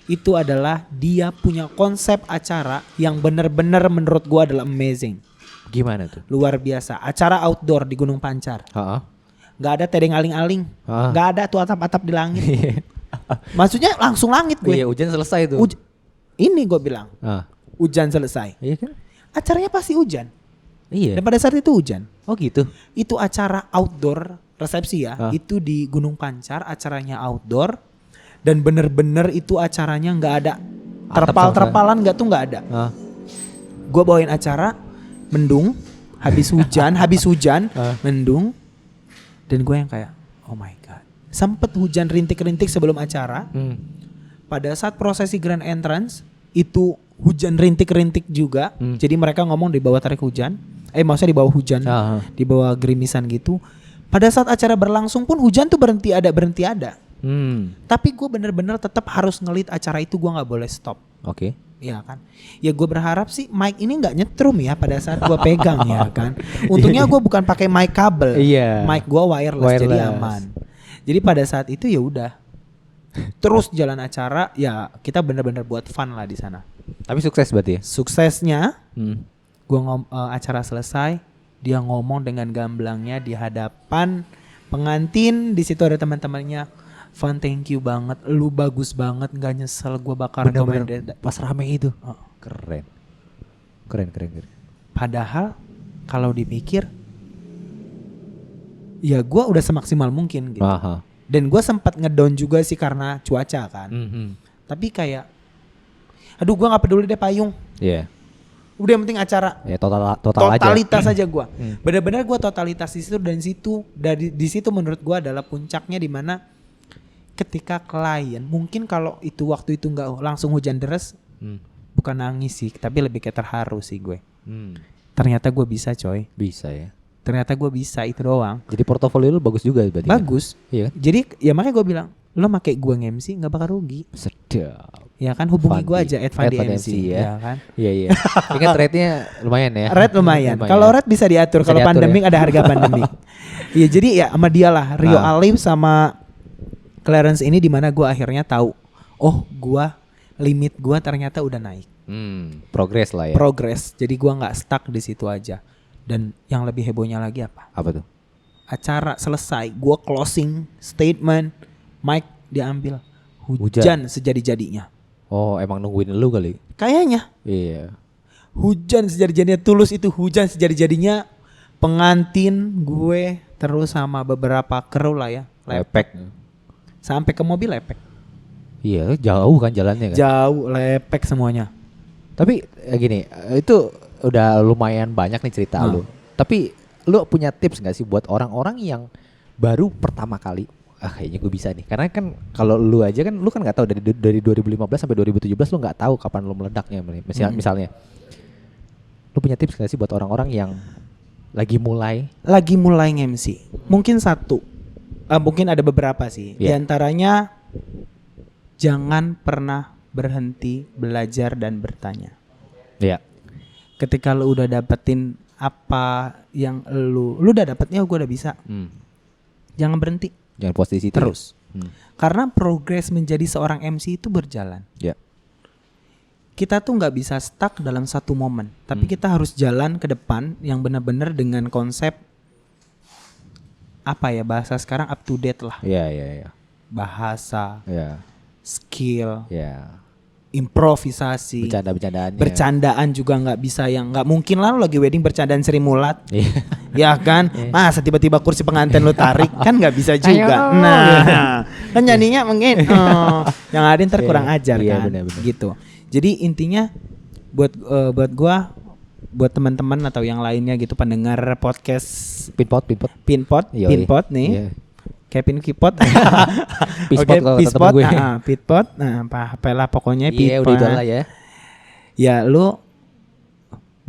itu adalah dia punya konsep acara yang benar-benar menurut gue adalah amazing, Gimana tuh? luar biasa. Acara outdoor di Gunung Pancar, Heeh. nggak ada tedeng aling-aling, Ah. nggak ada tuh atap-atap di langit. Maksudnya langsung langit gue. Iya, hujan selesai tuh. Ini gue bilang Ah. hujan selesai, Iya kan? acaranya pasti hujan. Iya. Dan pada saat itu hujan. Oh gitu. Itu acara outdoor resepsi ya, itu di Gunung Pancar, acaranya outdoor dan bener-bener itu acaranya nggak ada terpal-terpalan, nggak tuh nggak ada. Ah. Gue bawain acara mendung, habis hujan, mendung, dan gue yang kayak oh my god, sempet hujan rintik-rintik sebelum acara. Hmm. Pada saat prosesi grand entrance itu hujan rintik-rintik juga, jadi mereka ngomong di bawah tarik hujan. Maksudnya di bawah hujan, di bawah gerimisan gitu. Pada saat acara berlangsung pun hujan tuh berhenti ada. Hmm. Tapi gue bener-bener tetap harus ngelit acara itu, gue nggak boleh stop. Oke. Ya kan. Ya gue berharap sih mic ini nggak nyetrum ya pada saat gue pegang ya kan. Untungnya gue bukan pakai mic kabel, Iya. mic gue wireless, jadi Wireless. aman. Jadi pada saat itu ya udah. Terus jalan acara ya kita bener-bener buat fun lah di sana. Tapi sukses berarti ya? Suksesnya Hmm. acara selesai, dia ngomong dengan gamblangnya di hadapan pengantin. Di situ ada teman-temannya. Van, thank you banget, lu bagus banget, nggak nyesel gue bakal Bener-bener pas rame itu. Keren. Keren. Padahal kalau dipikir, ya gue udah semaksimal mungkin gitu. Aha. Dan gue sempat ngedown juga sih karena cuaca kan. Mhm. Tapi kayak, aduh gue nggak peduli deh payung. Iya. Udah yang penting acara. Ya total aja. Totalitas aja gue. Hmm. Bener-bener gue totalitas di situ, dan di situ menurut gue adalah puncaknya, di mana ketika klien mungkin kalau itu waktu itu nggak langsung hujan deras, Hmm. bukan nangis sih, tapi lebih kayak terharu sih gue. Hmm. Ternyata gue bisa coy. Bisa ya. Ternyata gue bisa, itu doang. Jadi portofolio lu bagus juga berarti. Bagus. Iya kan? Jadi ya makanya gue bilang, lo make gue nge-MC nggak bakal rugi. Sedap. Ya kan, hubungi gue Fandi. aja @Fandi Fandi MC ya. ya kan. Iya. Ingat rate-nya lumayan ya. Rate lumayan. Kalau rate bisa diatur. Bisa Kalau diatur pandemik ya. ada harga pandemik. Iya, jadi ya sama dia lah, Rio Alif sama Clarence ini, di mana gue akhirnya tahu, oh gue limit gue ternyata udah naik. Progress lah ya. Progress. Jadi gue nggak stuck di situ aja. Dan yang lebih hebohnya lagi apa? Apa tuh? Acara selesai, gue closing statement, mic diambil, hujan Hujan. sejadi-jadinya. Oh, emang nungguin lu kali. Kayaknya Iya. hujan sejadi-jadinya, Tulus itu hujan sejadi-jadinya. Pengantin gue terus sama beberapa kru lah ya, lepek. Sampai ke mobil lepek. Iya, jauh kan jalannya kan. Jauh, lepek semuanya. Tapi gini, itu udah lumayan banyak nih cerita lu. Tapi lu punya tips gak sih buat orang-orang yang baru pertama kali kayaknya gue bisa nih. Karena kan kalau lu aja kan lu kan nggak tahu dari 2015 sampai 2017 lu nggak tahu kapan lu meledaknya. Misalnya lu punya tips nggak sih buat orang-orang yang lagi mulai MC? Mungkin satu, mungkin ada beberapa sih. Di antaranya jangan pernah berhenti belajar dan bertanya. Iya. Ketika lu udah dapetin apa yang lu udah dapetnya, gue udah bisa. Jangan berhenti. Jangan posisi terus. Karena progres menjadi seorang MC itu berjalan. Ya. Kita tuh nggak bisa stuck dalam satu momen, tapi kita harus jalan ke depan yang benar-benar dengan konsep apa ya, bahasa sekarang up to date lah. Iya. Bahasa, skill, improvisasi, bercandaan juga nggak bisa, yang nggak mungkin lah lo lagi wedding bercandaan Sri Mulat, ya kan? Masa tiba-tiba kursi pengantin lo tarik, kan nggak bisa juga. Nah, kan nyanyinya mungkin yang ada ntar kurang ajar kan, bener. Gitu. Jadi intinya buat buat teman-teman atau yang lainnya gitu, pendengar podcast Pinpot nih. Kayak Pinkipot. Pitpot. Nah, apalah pokoknya Pitpot. Iya, udah idola ya. Ya, lu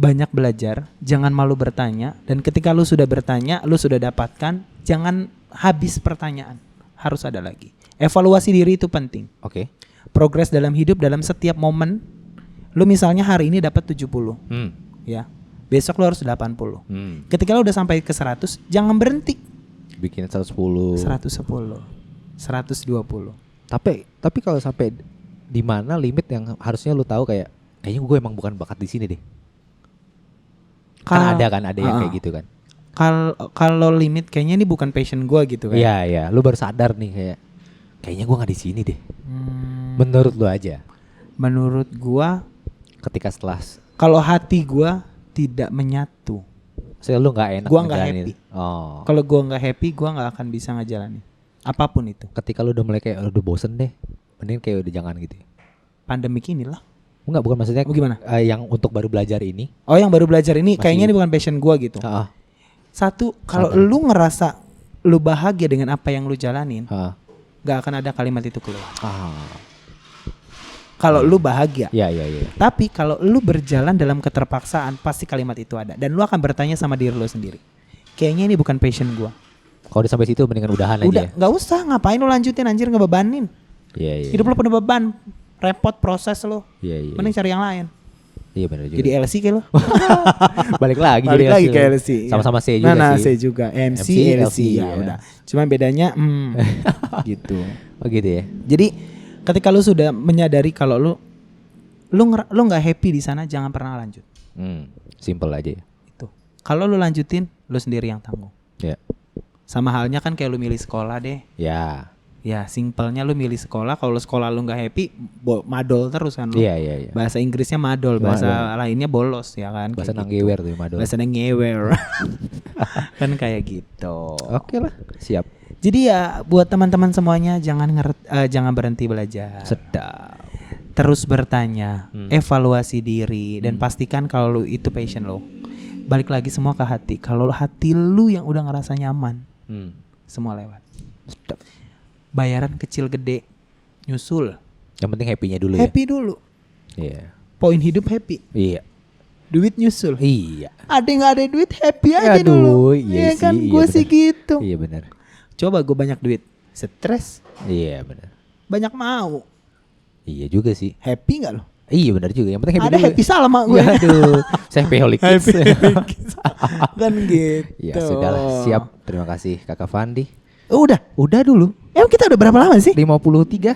banyak belajar, jangan malu bertanya, dan ketika lu sudah bertanya, lu sudah dapatkan, jangan habis pertanyaan. Harus ada lagi. Evaluasi diri itu penting. Oke. Progres dalam hidup dalam setiap momen. Lu misalnya hari ini dapat 70. Ya. Besok lu harus 80. Ketika lu udah sampai ke 100, jangan berhenti. Bikin 110, 120. Tapi kalau sampai di mana limit yang harusnya lu tahu kayaknya gue emang bukan bakat di sini deh. Kan ada yang kayak gitu kan. Kalau limit kayaknya ini bukan passion gue gitu kan. Iya, lu baru sadar nih kayaknya gue nggak di sini deh. Menurut lu aja. Menurut gue, ketika setelah kalau hati gue tidak menyatu, lu nggak enak, gue nggak happy. Kalau gue nggak happy, gue nggak akan bisa ngejalanin apapun itu. Ketika lu udah mulai kayak udah bosen deh, mending kayak udah jangan gitu. Pandemik inilah. Enggak, bukan maksudnya. Gimana? Yang untuk baru belajar ini. Oh, yang baru belajar ini kayaknya ini bukan passion gue gitu. Satu, kalau lu ngerasa lu bahagia dengan apa yang lu jalanin, nggak akan ada kalimat itu keluar. Kalau lu bahagia. Iya. Tapi kalau lu berjalan dalam keterpaksaan, pasti kalimat itu ada. Dan lu akan bertanya sama diri lu sendiri, kayaknya ini bukan passion gua. Kalau udah sampai situ mendingan udahan aja. Udah, nggak usah, ngapain lu lanjutin anjir, ngebebanin. Iya. Hidup lu penuh beban, repot proses lu. Iya. Mending cari yang lain. Iya benar juga. Jadi LC kayak lu. Balik lagi ke LC. Sama-sama C juga nah, sih. C juga. MC LC. Ya udah. Cuma bedanya gitu. Oh gitu ya. Jadi ketika lu sudah menyadari kalau lu nggak happy di sana, jangan pernah lanjut. Simple aja ya. Itu. Kalau lu lanjutin, lu sendiri yang tanggung. Ya. Sama halnya kan kayak lu milih sekolah deh. Ya. Ya, simpelnya lu milih sekolah. Kalau sekolah lu nggak happy, madol terus kan lu. Iya. Bahasa Inggrisnya madol, bahasa lainnya bolos ya kan. Bahasa nanggewer tuh madol. Bahasa nanggewer. Kan kayak gitu. Oke lah, siap. Jadi ya buat teman-teman semuanya, jangan berhenti belajar. Sedap. Terus bertanya, evaluasi diri, dan pastikan kalau lu itu passion lo. Balik lagi semua ke hati. Kalau hati lu yang udah ngerasa nyaman, semua lewat. Sedap. Bayaran kecil gede nyusul. Yang penting happy-nya dulu ya. Happy dulu. Iya. Poin hidup happy. Iya. Duit nyusul. Iya. Ada yang nggak ada duit happy aja dulu. Iya kan, sih, gue sih gitu. Iya benar. Coba gue banyak duit, stres. Iya benar. Banyak mau. Iya juga sih. Happy nggak lo? Iya benar juga. Yang penting happy ada dulu. happy sama gue. Aduh, saya happy kids. Kan gitu. Ya sudahlah, siap. Terima kasih Kakak Fandi. Udah dulu. Emang kita udah berapa lama sih? 53.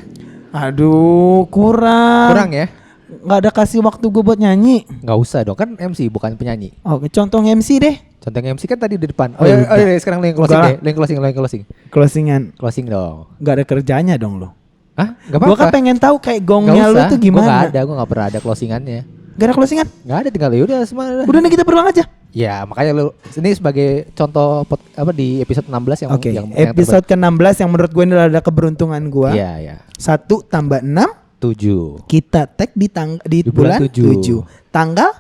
Aduh, kurang. Kurang ya? Nggak ada kasih waktu gue buat nyanyi. Nggak usah dong, kan MC bukan penyanyi. Oke, contoh MC deh. Contoh MC kan tadi di depan. Oh iya, sekarang lo yang closing deh. Lo yang closing. Closingan. Closing dong. Nggak ada kerjanya dong lo. Hah? Gak apa-apa. Gue kan pengen tahu kayak gongnya lu tuh gimana. Gue gak pernah ada closingannya. Gak ada closingan? Gak ada, tinggal yaudah semua. Udah nih kita berulang aja. Ya makanya lu ini sebagai contoh di episode 16 yang yang episode ke-16 yang menurut gue ini adalah keberuntungan gue. Iya. 1 tambah 6 7. Kita tag di bulan 7. Tanggal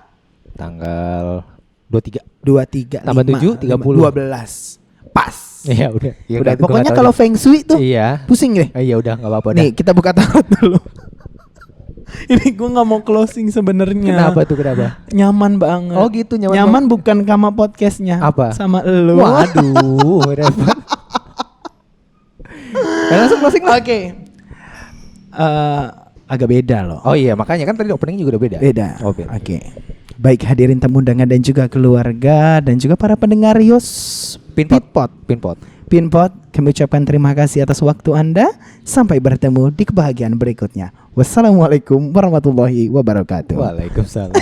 23. tambah 7 30. 12. Pas. Iya udah. Ya, Udah, gua nggak pokoknya tahu kalau deh. feng shui tuh Iya. pusing deh. Iya udah nggak apa-apa dah. Nih kita buka tarot dulu. Ini gue nggak mau closing sebenarnya. Kenapa tuh kenapa? Nyaman banget. Oh gitu, nyaman Nyaman bukan sama podcastnya. Apa? Sama elu. Waduh, repot. Langsung closing lah. Oke. Agak beda loh. Oh iya, makanya kan tadi opening juga udah beda. Beda. Oh, beda. Oke. Baik hadirin tamu undangan dan juga keluarga dan juga para pendengar Yos Pinpot. Pinpot, kami ucapkan terima kasih atas waktu Anda. Sampai bertemu di kebahagiaan berikutnya. Wassalamualaikum warahmatullahi wabarakatuh. Waalaikumsalam.